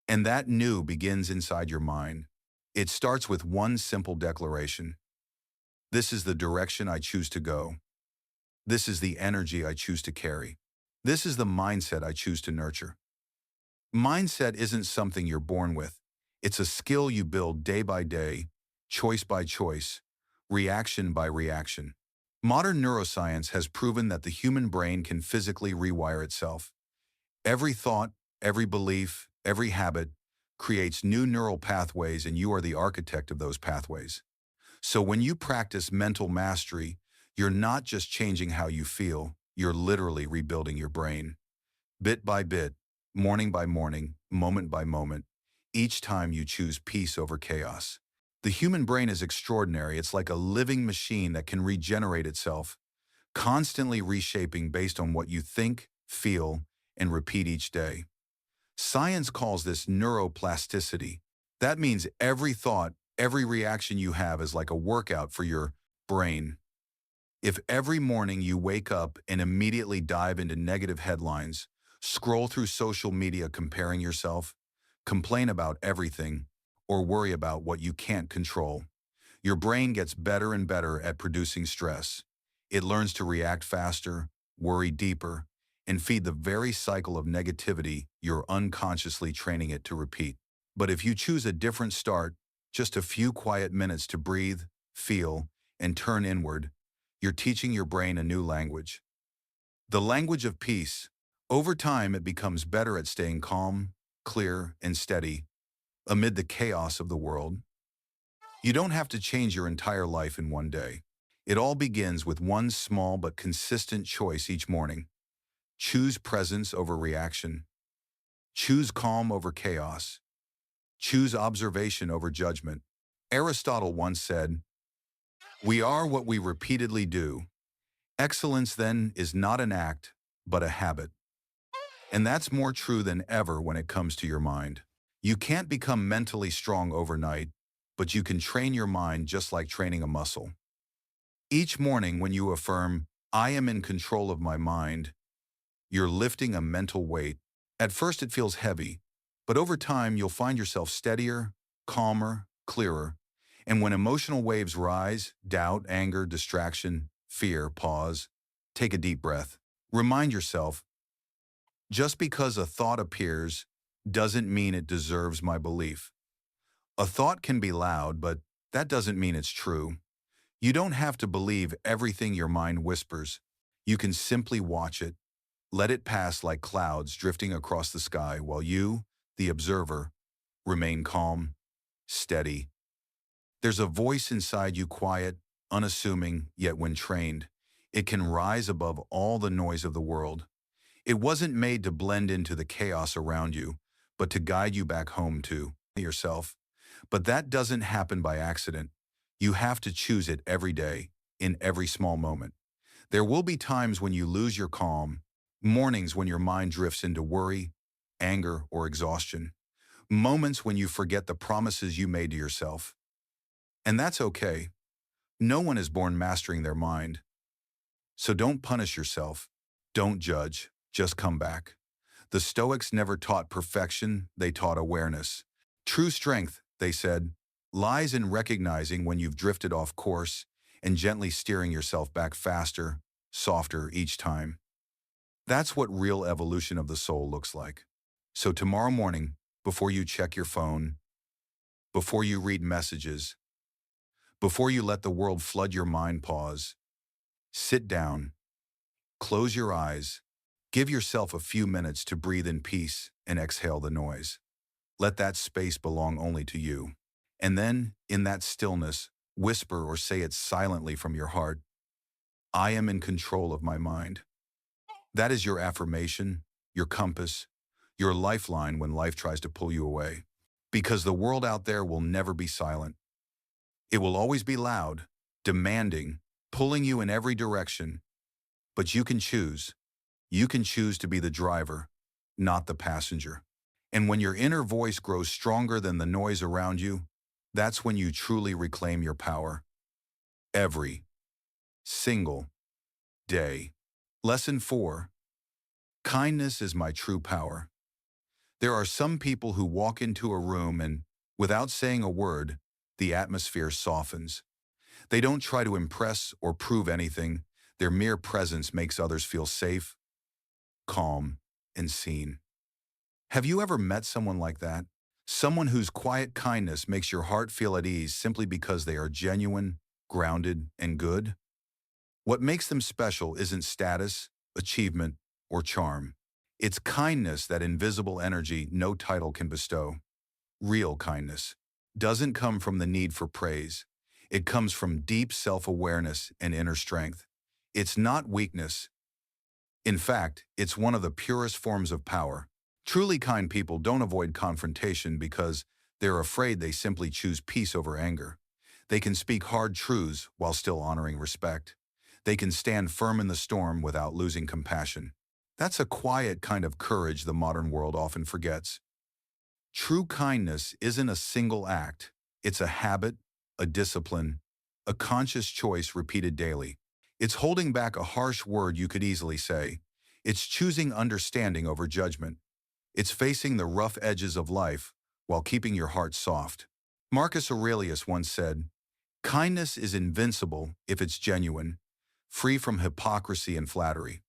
And that new begins inside your mind. It starts with one simple declaration. This is the direction I choose to go. This is the energy I choose to carry. This is the mindset I choose to nurture. Mindset isn't something you're born with. It's a skill you build day by day, choice by choice, reaction by reaction. Modern neuroscience has proven that the human brain can physically rewire itself. Every thought, every belief, every habit creates new neural pathways, and you are the architect of those pathways. So when you practice mental mastery, you're not just changing how you feel, you're literally rebuilding your brain. Bit by bit, morning by morning, moment by moment, each time you choose peace over chaos. The human brain is extraordinary. It's like a living machine that can regenerate itself, constantly reshaping based on what you think, feel, and repeat each day. Science calls this neuroplasticity. That means every thought, every reaction you have is like a workout for your brain. If every morning you wake up and immediately dive into negative headlines, scroll through social media comparing yourself, complain about everything, or worry about what you can't control, your brain gets better and better at producing stress. It learns to react faster, worry deeper, and feed the very cycle of negativity you're unconsciously training it to repeat. But if you choose a different start, just a few quiet minutes to breathe, feel, and turn inward, you're teaching your brain a new language. The language of peace. Over time, it becomes better at staying calm, clear, and steady amid the chaos of the world. You don't have to change your entire life in one day. It all begins with one small but consistent choice each morning. Choose presence over reaction. Choose calm over chaos. Choose observation over judgment. Aristotle once said, "We are what we repeatedly do. Excellence, then, is not an act, but a habit." And that's more true than ever when it comes to your mind. You can't become mentally strong overnight, but you can train your mind just like training a muscle. Each morning when you affirm, "I am in control of my mind," you're lifting a mental weight. At first it feels heavy, but over time you'll find yourself steadier, calmer, clearer. And when emotional waves rise, doubt, anger, distraction, fear, pause, take a deep breath. Remind yourself, just because a thought appears doesn't mean it deserves my belief. A thought can be loud, but that doesn't mean it's true. You don't have to believe everything your mind whispers. You can simply watch it. Let it pass like clouds drifting across the sky while you, the observer, remain calm, steady. There's a voice inside you, quiet, unassuming, yet when trained, it can rise above all the noise of the world. It wasn't made to blend into the chaos around you, but to guide you back home to yourself. But that doesn't happen by accident. You have to choose it every day, in every small moment. There will be times when you lose your calm, mornings when your mind drifts into worry, anger, or exhaustion, moments when you forget the promises you made to yourself. And that's okay. No one is born mastering their mind. So don't punish yourself. Don't judge. Just come back. The Stoics never taught perfection, they taught awareness. True strength, they said, lies in recognizing when you've drifted off course and gently steering yourself back faster, softer each time. That's what real evolution of the soul looks like. So tomorrow morning, before you check your phone, before you read messages, before you let the world flood your mind, pause, sit down, close your eyes, give yourself a few minutes to breathe in peace and exhale the noise. Let that space belong only to you. And then, in that stillness, whisper or say it silently from your heart, "I am in control of my mind." That is your affirmation, your compass, your lifeline when life tries to pull you away. Because the world out there will never be silent. It will always be loud, demanding, pulling you in every direction. But you can choose. You can choose to be the driver, not the passenger. And when your inner voice grows stronger than the noise around you, that's when you truly reclaim your power. Every single day. Lesson 4. Kindness is my true power. There are some people who walk into a room and, without saying a word, the atmosphere softens. They don't try to impress or prove anything. Their mere presence makes others feel safe, calm, and seen. Have you ever met someone like that? Someone whose quiet kindness makes your heart feel at ease simply because they are genuine, grounded, and good? What makes them special isn't status, achievement, or charm. It's kindness, that invisible energy no title can bestow. Real kindness doesn't come from the need for praise. It comes from deep self-awareness and inner strength. It's not weakness. In fact, it's one of the purest forms of power. Truly kind people don't avoid confrontation because they're afraid. They simply choose peace over anger. They can speak hard truths while still honoring respect. They can stand firm in the storm without losing compassion. That's a quiet kind of courage the modern world often forgets. True kindness isn't a single act. It's a habit, a discipline, a conscious choice repeated daily. It's holding back a harsh word you could easily say. It's choosing understanding over judgment. It's facing the rough edges of life while keeping your heart soft. Marcus Aurelius once said, "Kindness is invincible if it's genuine, free from hypocrisy and flattery."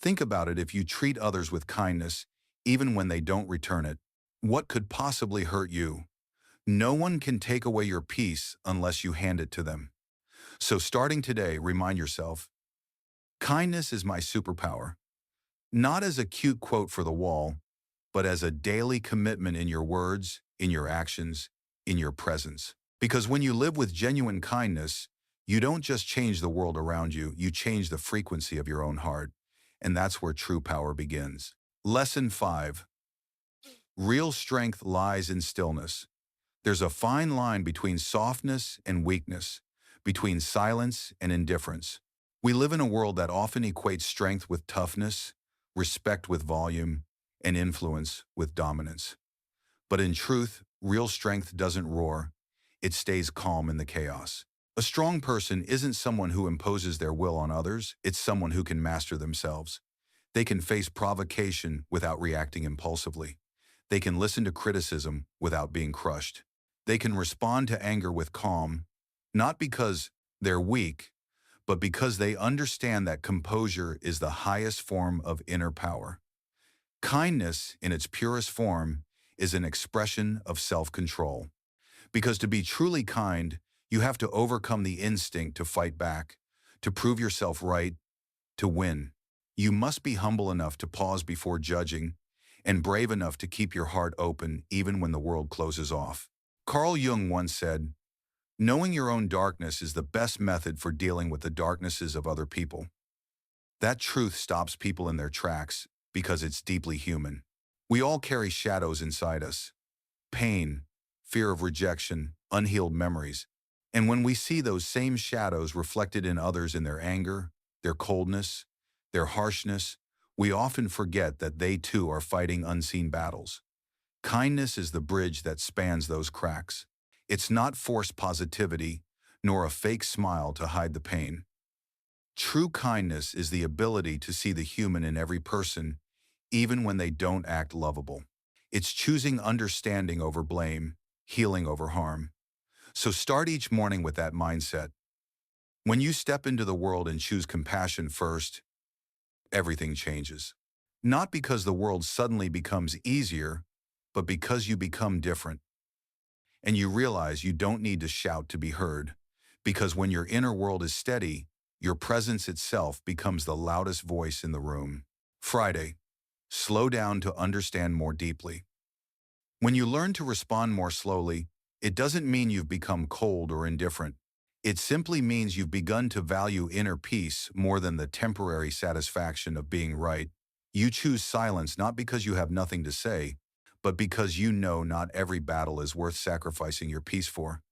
Think about it. If you treat others with kindness, even when they don't return it, what could possibly hurt you? No one can take away your peace unless you hand it to them. So starting today, remind yourself, kindness is my superpower. Not as a cute quote for the wall, but as a daily commitment in your words, in your actions, in your presence. Because when you live with genuine kindness, you don't just change the world around you, you change the frequency of your own heart. And that's where true power begins. Lesson 5. Real strength lies in stillness. There's a fine line between softness and weakness, between silence and indifference. We live in a world that often equates strength with toughness, respect with volume, and influence with dominance. But in truth, real strength doesn't roar. It stays calm in the chaos. A strong person isn't someone who imposes their will on others, it's someone who can master themselves. They can face provocation without reacting impulsively. They can listen to criticism without being crushed. They can respond to anger with calm, not because they're weak, but because they understand that composure is the highest form of inner power. Kindness, in its purest form, is an expression of self-control. Because to be truly kind, you have to overcome the instinct to fight back, to prove yourself right, to win. You must be humble enough to pause before judging, and brave enough to keep your heart open even when the world closes off. Carl Jung once said, "Knowing your own darkness is the best method for dealing with the darknesses of other people." That truth stops people in their tracks because it's deeply human. We all carry shadows inside us. Pain, fear of rejection, unhealed memories. And when we see those same shadows reflected in others in their anger, their coldness, their harshness, we often forget that they too are fighting unseen battles. Kindness is the bridge that spans those cracks. It's not forced positivity, nor a fake smile to hide the pain. True kindness is the ability to see the human in every person, even when they don't act lovable. It's choosing understanding over blame, healing over harm. So start each morning with that mindset. When you step into the world and choose compassion first, everything changes. Not because the world suddenly becomes easier, but because you become different. And you realize you don't need to shout to be heard, because when your inner world is steady, your presence itself becomes the loudest voice in the room. Friday, slow down to understand more deeply. When you learn to respond more slowly, it doesn't mean you've become cold or indifferent. It simply means you've begun to value inner peace more than the temporary satisfaction of being right. You choose silence not because you have nothing to say, but because you know not every battle is worth sacrificing your peace for.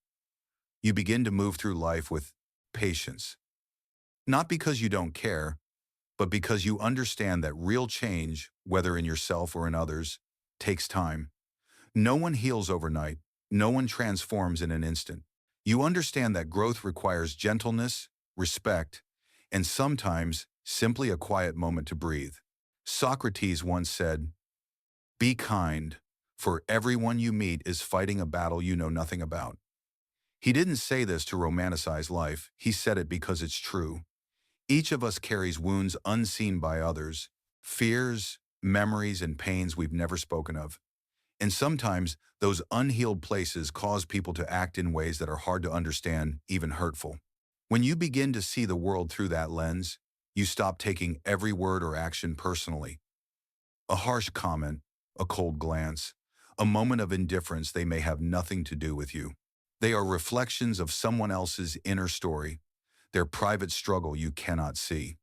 You begin to move through life with patience. Not because you don't care, but because you understand that real change, whether in yourself or in others, takes time. No one heals overnight. No one transforms in an instant. You understand that growth requires gentleness, respect, and sometimes simply a quiet moment to breathe. Socrates once said, "Be kind, for everyone you meet is fighting a battle you know nothing about." He didn't say this to romanticize life. He said it because it's true. Each of us carries wounds unseen by others, fears, memories, and pains we've never spoken of. And sometimes those unhealed places cause people to act in ways that are hard to understand, even hurtful. When you begin to see the world through that lens, you stop taking every word or action personally. A harsh comment, a cold glance, a moment of indifference, they may have nothing to do with you. They are reflections of someone else's inner story, their private struggle you cannot see.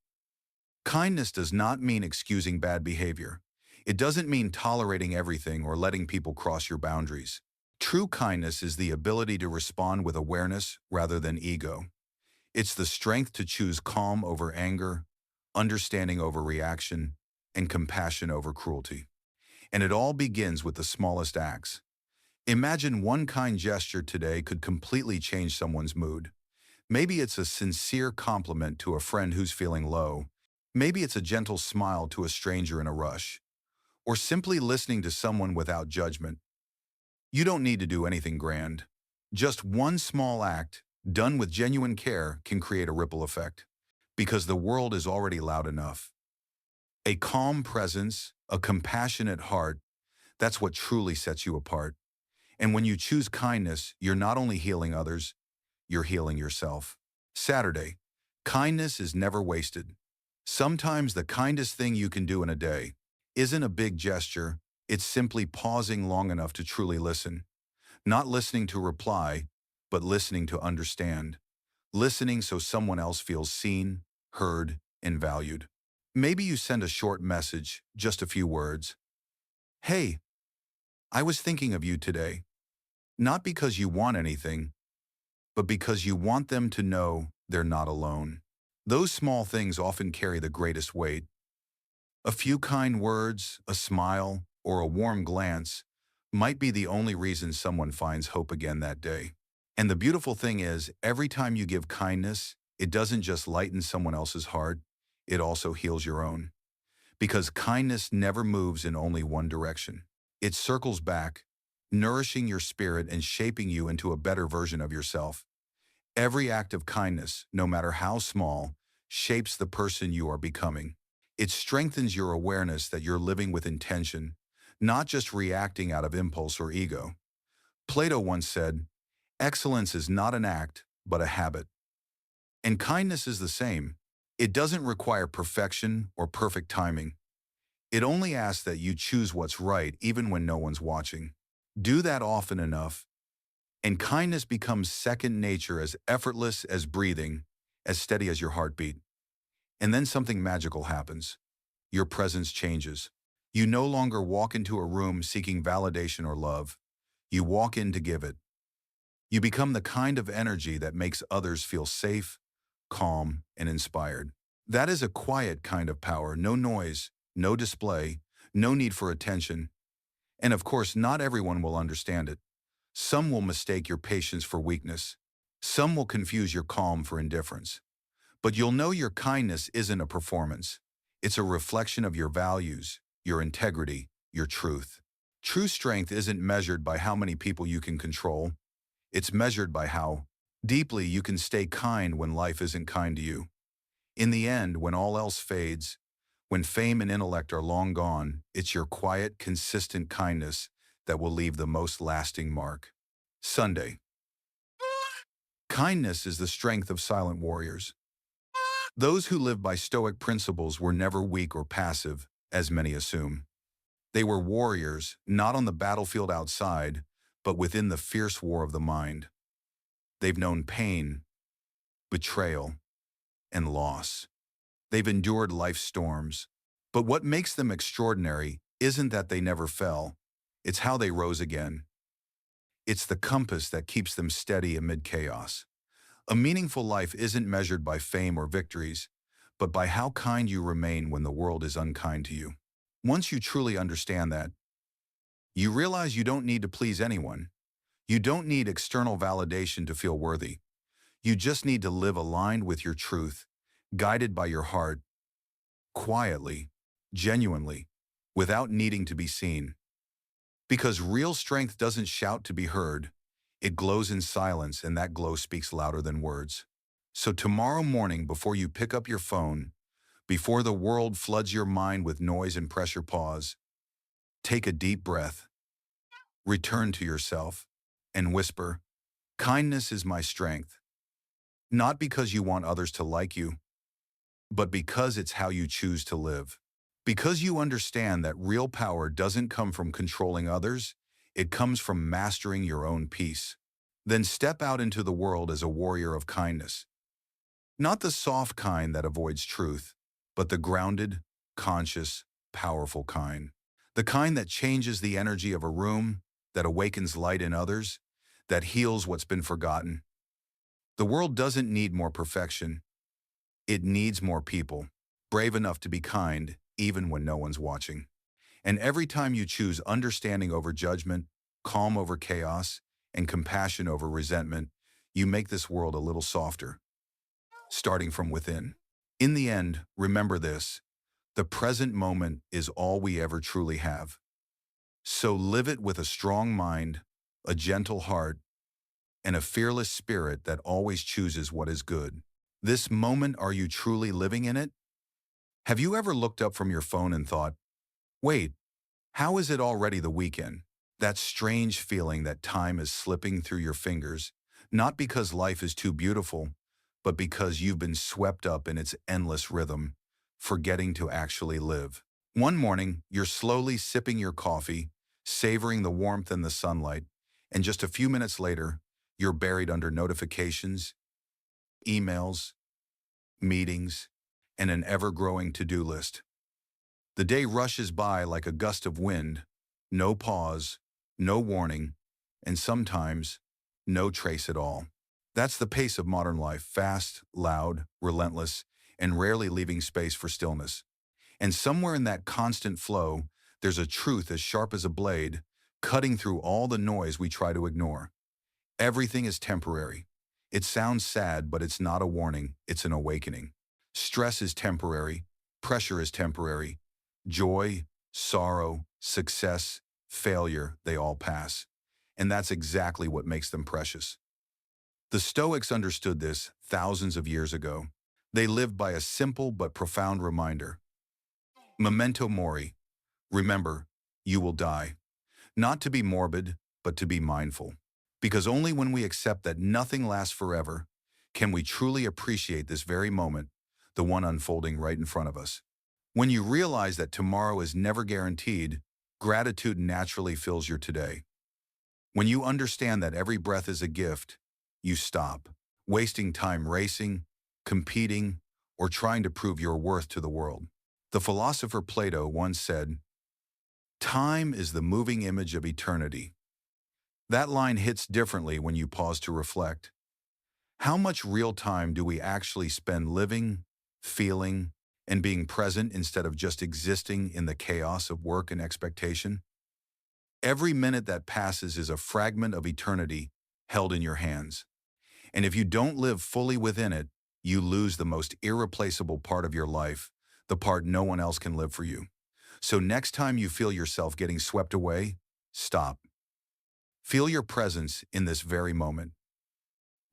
Kindness does not mean excusing bad behavior. It doesn't mean tolerating everything or letting people cross your boundaries. True kindness is the ability to respond with awareness rather than ego. It's the strength to choose calm over anger, understanding over reaction, and compassion over cruelty. And it all begins with the smallest acts. Imagine one kind gesture today could completely change someone's mood. Maybe it's a sincere compliment to a friend who's feeling low. Maybe it's a gentle smile to a stranger in a rush, or simply listening to someone without judgment. You don't need to do anything grand. Just one small act, done with genuine care, can create a ripple effect, because the world is already loud enough. A calm presence, a compassionate heart, that's what truly sets you apart. And when you choose kindness, you're not only healing others, you're healing yourself. Saturday, kindness is never wasted. Sometimes the kindest thing you can do in a day isn't a big gesture, it's simply pausing long enough to truly listen. Not listening to reply, but listening to understand. Listening so someone else feels seen, heard, and valued. Maybe you send a short message, just a few words. "Hey, I was thinking of you today, not because you want anything, but because you want them to know they're not alone. Those small things often carry the greatest weight. A few kind words, a smile, or a warm glance might be the only reason someone finds hope again that day. And the beautiful thing is, every time you give kindness, it doesn't just lighten someone else's heart, it also heals your own. Because kindness never moves in only one direction. It circles back, nourishing your spirit and shaping you into a better version of yourself. Every act of kindness, no matter how small, shapes the person you are becoming. It strengthens your awareness that you're living with intention, not just reacting out of impulse or ego. Plato once said, "Excellence is not an act, but a habit." And kindness is the same. It doesn't require perfection or perfect timing. It only asks that you choose what's right even when no one's watching. Do that often enough, and kindness becomes second nature, as effortless as breathing, as steady as your heartbeat. And then something magical happens. Your presence changes. You no longer walk into a room seeking validation or love. You walk in to give it. You become the kind of energy that makes others feel safe, calm, and inspired. That is a quiet kind of power, no noise, no display, no need for attention. And of course, not everyone will understand it. Some will mistake your patience for weakness. Some will confuse your calm for indifference. But you'll know your kindness isn't a performance. It's a reflection of your values, your integrity, your truth. True strength isn't measured by how many people you can control. It's measured by how deeply you can stay kind when life isn't kind to you. In the end, when all else fades, when fame and intellect are long gone, it's your quiet, consistent kindness that will leave the most lasting mark. Sunday. Kindness is the strength of silent warriors. Those who live by Stoic principles were never weak or passive, as many assume. They were warriors, not on the battlefield outside, but within the fierce war of the mind. They've known pain, betrayal, and loss. They've endured life's storms. But what makes them extraordinary isn't that they never fell. It's how they rose again. It's the compass that keeps them steady amid chaos. A meaningful life isn't measured by fame or victories, but by how kind you remain when the world is unkind to you. Once you truly understand that, you realize you don't need to please anyone. You don't need external validation to feel worthy. You just need to live aligned with your truth, guided by your heart, quietly, genuinely, without needing to be seen. Because real strength doesn't shout to be heard, it glows in silence, and that glow speaks louder than words. So tomorrow morning, before you pick up your phone, before the world floods your mind with noise and pressure, pause, take a deep breath, return to yourself, and whisper, "Kindness is my strength." Not because you want others to like you, but because it's how you choose to live. Because you understand that real power doesn't come from controlling others, it comes from mastering your own peace. Then step out into the world as a warrior of kindness. Not the soft kind that avoids truth, but the grounded, conscious, powerful kind. The kind that changes the energy of a room, that awakens light in others, that heals what's been forgotten. The world doesn't need more perfection. It needs more people, brave enough to be kind, even when no one's watching. And every time you choose understanding over judgment, calm over chaos, and compassion over resentment, you make this world a little softer, starting from within. In the end, remember this: the present moment is all we ever truly have. So live it with a strong mind, a gentle heart, and a fearless spirit that always chooses what is good. This moment, are you truly living in it? Have you ever looked up from your phone and thought, "Wait, how is it already the weekend?" That strange feeling that time is slipping through your fingers, not because life is too beautiful, but because you've been swept up in its endless rhythm, forgetting to actually live. One morning, you're slowly sipping your coffee, savoring the warmth and the sunlight, and just a few minutes later, you're buried under notifications, emails, meetings, and an ever-growing to-do list. The day rushes by like a gust of wind, no pause, no warning, and sometimes no trace at all. That's the pace of modern life, fast, loud, relentless, and rarely leaving space for stillness. And somewhere in that constant flow, there's a truth as sharp as a blade, cutting through all the noise we try to ignore. Everything is temporary. It sounds sad, but it's not a warning, it's an awakening. Stress is temporary, pressure is temporary, joy, sorrow, success, failure, they all pass. And that's exactly what makes them precious. The Stoics understood this thousands of years ago. They lived by a simple but profound reminder. Memento mori. Remember, you will die. Not to be morbid, but to be mindful. Because only when we accept that nothing lasts forever can we truly appreciate this very moment, the one unfolding right in front of us. When you realize that tomorrow is never guaranteed, gratitude naturally fills your today. When you understand that every breath is a gift, you stop, wasting time racing, competing, or trying to prove your worth to the world. The philosopher Plato once said, "Time is the moving image of eternity." That line hits differently when you pause to reflect. How much real time do we actually spend living, feeling, and being present instead of just existing in the chaos of work and expectation? Every minute that passes is a fragment of eternity held in your hands. And if you don't live fully within it, you lose the most irreplaceable part of your life, the part no one else can live for you. So next time you feel yourself getting swept away, stop. Feel your presence in this very moment.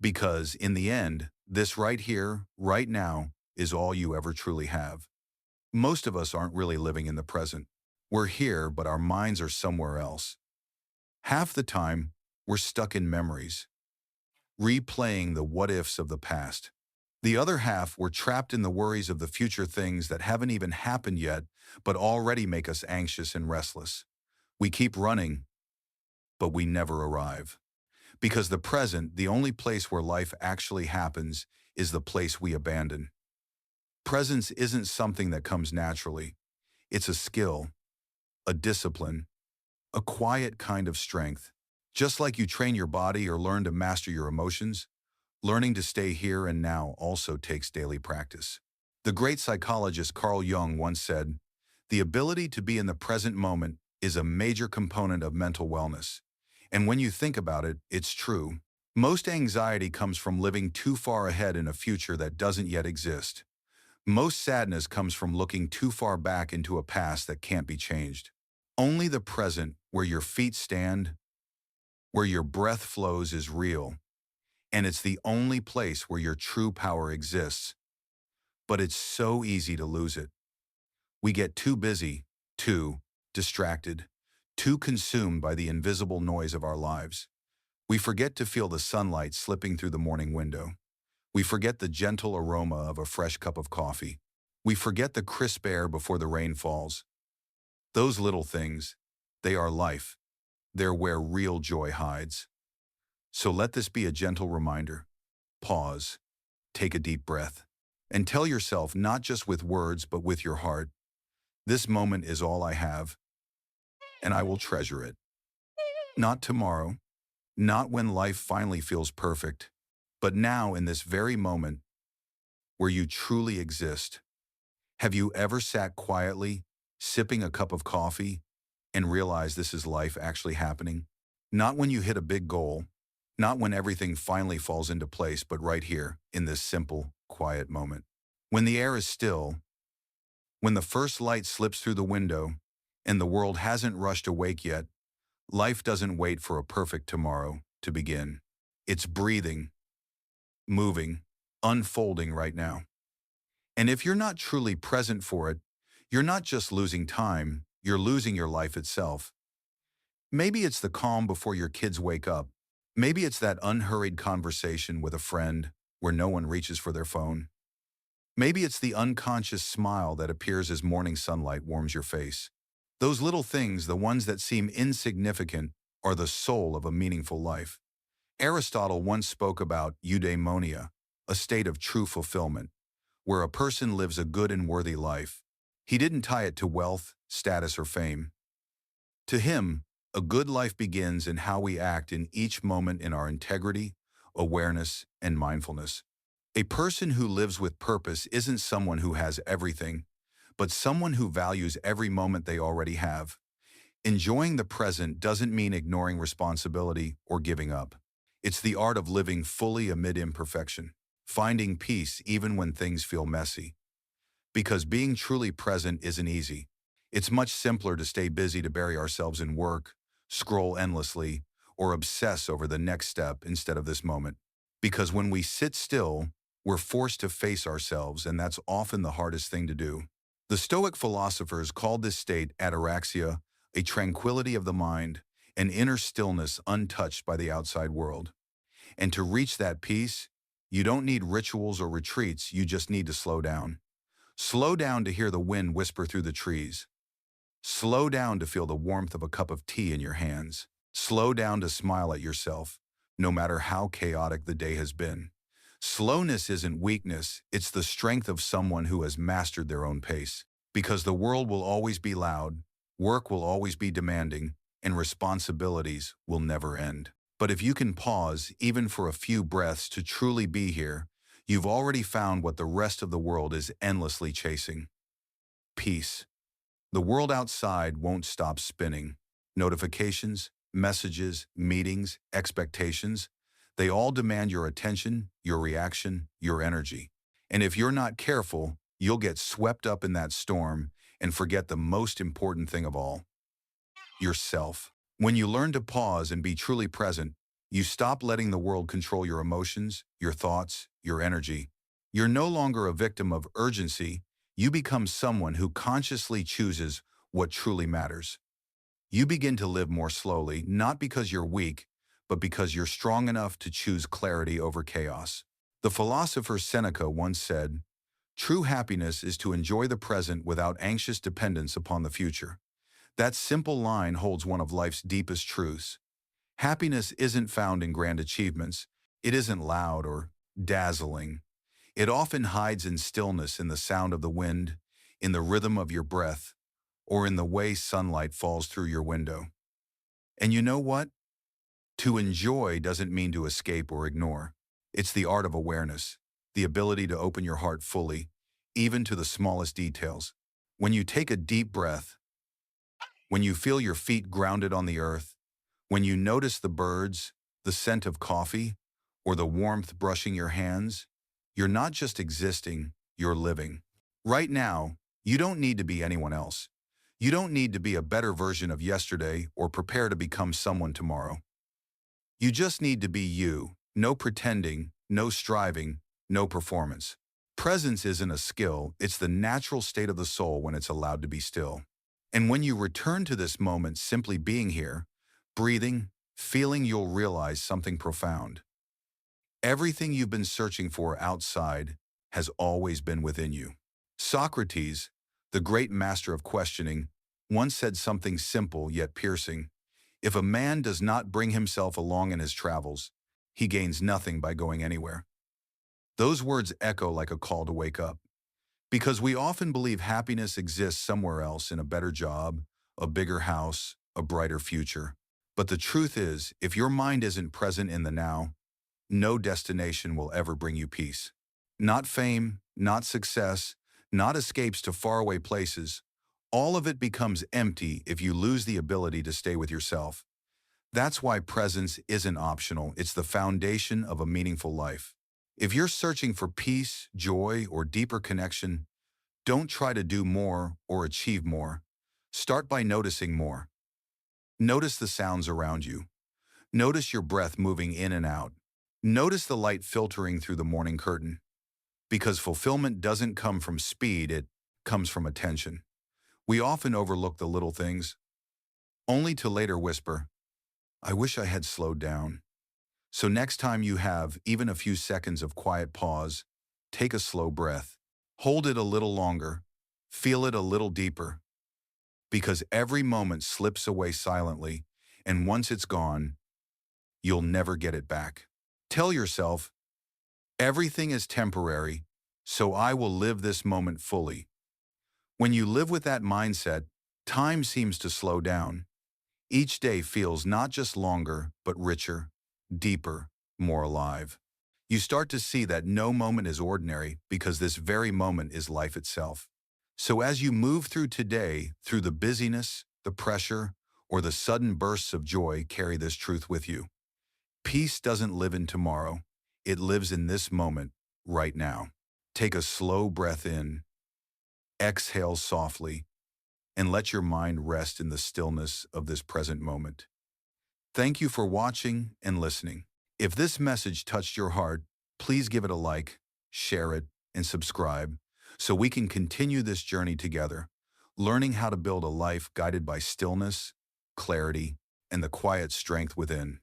Because in the end, this right here, right now, is all you ever truly have. Most of us aren't really living in the present. We're here, but our minds are somewhere else. Half the time, we're stuck in memories, replaying the what-ifs of the past. The other half, we're trapped in the worries of the future, things that haven't even happened yet, but already make us anxious and restless. We keep running, but we never arrive. Because the present, the only place where life actually happens, is the place we abandon. Presence isn't something that comes naturally. It's a skill, a discipline, a quiet kind of strength. Just like you train your body or learn to master your emotions, learning to stay here and now also takes daily practice. The great psychologist Carl Jung once said, "The ability to be in the present moment is a major component of mental wellness." And when you think about it, it's true. Most anxiety comes from living too far ahead in a future that doesn't yet exist. Most sadness comes from looking too far back into a past that can't be changed. Only the present, where your feet stand, where your breath flows, is real. And it's the only place where your true power exists. But it's so easy to lose it. We get too busy, too distracted, too consumed by the invisible noise of our lives. We forget to feel the sunlight slipping through the morning window. We forget the gentle aroma of a fresh cup of coffee. We forget the crisp air before the rain falls. Those little things, they are life. They're where real joy hides. So let this be a gentle reminder. Pause, take a deep breath, and tell yourself, not just with words but with your heart, this moment is all I have, and I will treasure it. Not tomorrow, not when life finally feels perfect, but now, in this very moment where you truly exist. Have you ever sat quietly, sipping a cup of coffee, and realized this is life actually happening? Not when you hit a big goal, not when everything finally falls into place, but right here, in this simple, quiet moment. When the air is still, when the first light slips through the window, and the world hasn't rushed awake yet, life doesn't wait for a perfect tomorrow to begin. It's breathing, moving, unfolding right now. And if you're not truly present for it, you're not just losing time, you're losing your life itself. Maybe it's the calm before your kids wake up. Maybe it's that unhurried conversation with a friend where no one reaches for their phone. Maybe it's the unconscious smile that appears as morning sunlight warms your face. Those little things, the ones that seem insignificant, are the soul of a meaningful life. Aristotle once spoke about eudaimonia, a state of true fulfillment, where a person lives a good and worthy life. He didn't tie it to wealth, status, or fame. To him, A good life begins in how we act in each moment in our integrity, awareness, and mindfulness. A person who lives with purpose isn't someone who has everything, but someone who values every moment they already have. Enjoying the present doesn't mean ignoring responsibility or giving up. It's the art of living fully amid imperfection, finding peace even when things feel messy. Because being truly present isn't easy. It's much simpler to stay busy to bury ourselves in work, scroll endlessly, or obsess over the next step instead of this moment. Because when we sit still, we're forced to face ourselves, and that's often the hardest thing to do. The Stoic philosophers called this state ataraxia, a tranquility of the mind, an inner stillness untouched by the outside world. And to reach that peace, you don't need rituals or retreats, you just need to slow down. Slow down to hear the wind whisper through the trees. Slow down to feel the warmth of a cup of tea in your hands. Slow down to smile at yourself, no matter how chaotic the day has been. Slowness isn't weakness, it's the strength of someone who has mastered their own pace. Because the world will always be loud, work will always be demanding, and responsibilities will never end. But if you can pause, even for a few breaths, to truly be here, you've already found what the rest of the world is endlessly chasing: peace. The world outside won't stop spinning. Notifications, messages, meetings, expectations, they all demand your attention, your reaction, your energy. And if you're not careful, you'll get swept up in that storm and forget the most important thing of all: yourself. When you learn to pause and be truly present, you stop letting the world control your emotions, your thoughts, your energy. You're no longer a victim of urgency. You become someone who consciously chooses what truly matters. You begin to live more slowly, not because you're weak, but because you're strong enough to choose clarity over chaos. The philosopher Seneca once said, "True happiness is to enjoy the present without anxious dependence upon the future." That simple line holds one of life's deepest truths. Happiness isn't found in grand achievements. It isn't loud or dazzling. It often hides in stillness, in the sound of the wind, in the rhythm of your breath, or in the way sunlight falls through your window. And you know what? To enjoy doesn't mean to escape or ignore. It's the art of awareness, the ability to open your heart fully, even to the smallest details. When you take a deep breath, when you feel your feet grounded on the earth, when you notice the birds, the scent of coffee, or the warmth brushing your hands, you're not just existing, you're living. Right now, you don't need to be anyone else. You don't need to be a better version of yesterday or prepare to become someone tomorrow. You just need to be you, no pretending, no striving, no performance. Presence isn't a skill, it's the natural state of the soul when it's allowed to be still. And when you return to this moment, simply being here, breathing, feeling, you'll realize something profound. Everything you've been searching for outside has always been within you. Socrates, the great master of questioning, once said something simple yet piercing: "If a man does not bring himself along in his travels, he gains nothing by going anywhere." Those words echo like a call to wake up, because we often believe happiness exists somewhere else, in a better job, a bigger house, a brighter future. But the truth is, if your mind isn't present in the now, no destination will ever bring you peace. Not fame, not success, not escapes to faraway places. All of it becomes empty if you lose the ability to stay with yourself. That's why presence isn't optional, it's the foundation of a meaningful life. If you're searching for peace, joy, or deeper connection, don't try to do more or achieve more. Start by noticing more. Notice the sounds around you. Notice your breath moving in and out. Notice the light filtering through the morning curtain. Because fulfillment doesn't come from speed, it comes from attention. We often overlook the little things, only to later whisper, "I wish I had slowed down." So next time you have even a few seconds of quiet pause, take a slow breath. Hold it a little longer. Feel it a little deeper. Because every moment slips away silently, and once it's gone, you'll never get it back. Tell yourself, everything is temporary, so I will live this moment fully. When you live with that mindset, time seems to slow down. Each day feels not just longer, but richer, deeper, more alive. You start to see that no moment is ordinary because this very moment is life itself. So as you move through today, through the busyness, the pressure, or the sudden bursts of joy, carry this truth with you. Peace doesn't live in tomorrow. It lives in this moment, right now. Take a slow breath in, exhale softly, and let your mind rest in the stillness of this present moment. Thank you for watching and listening. If this message touched your heart, please give it a like, share it, and subscribe so we can continue this journey together, learning how to build a life guided by stillness, clarity, and the quiet strength within.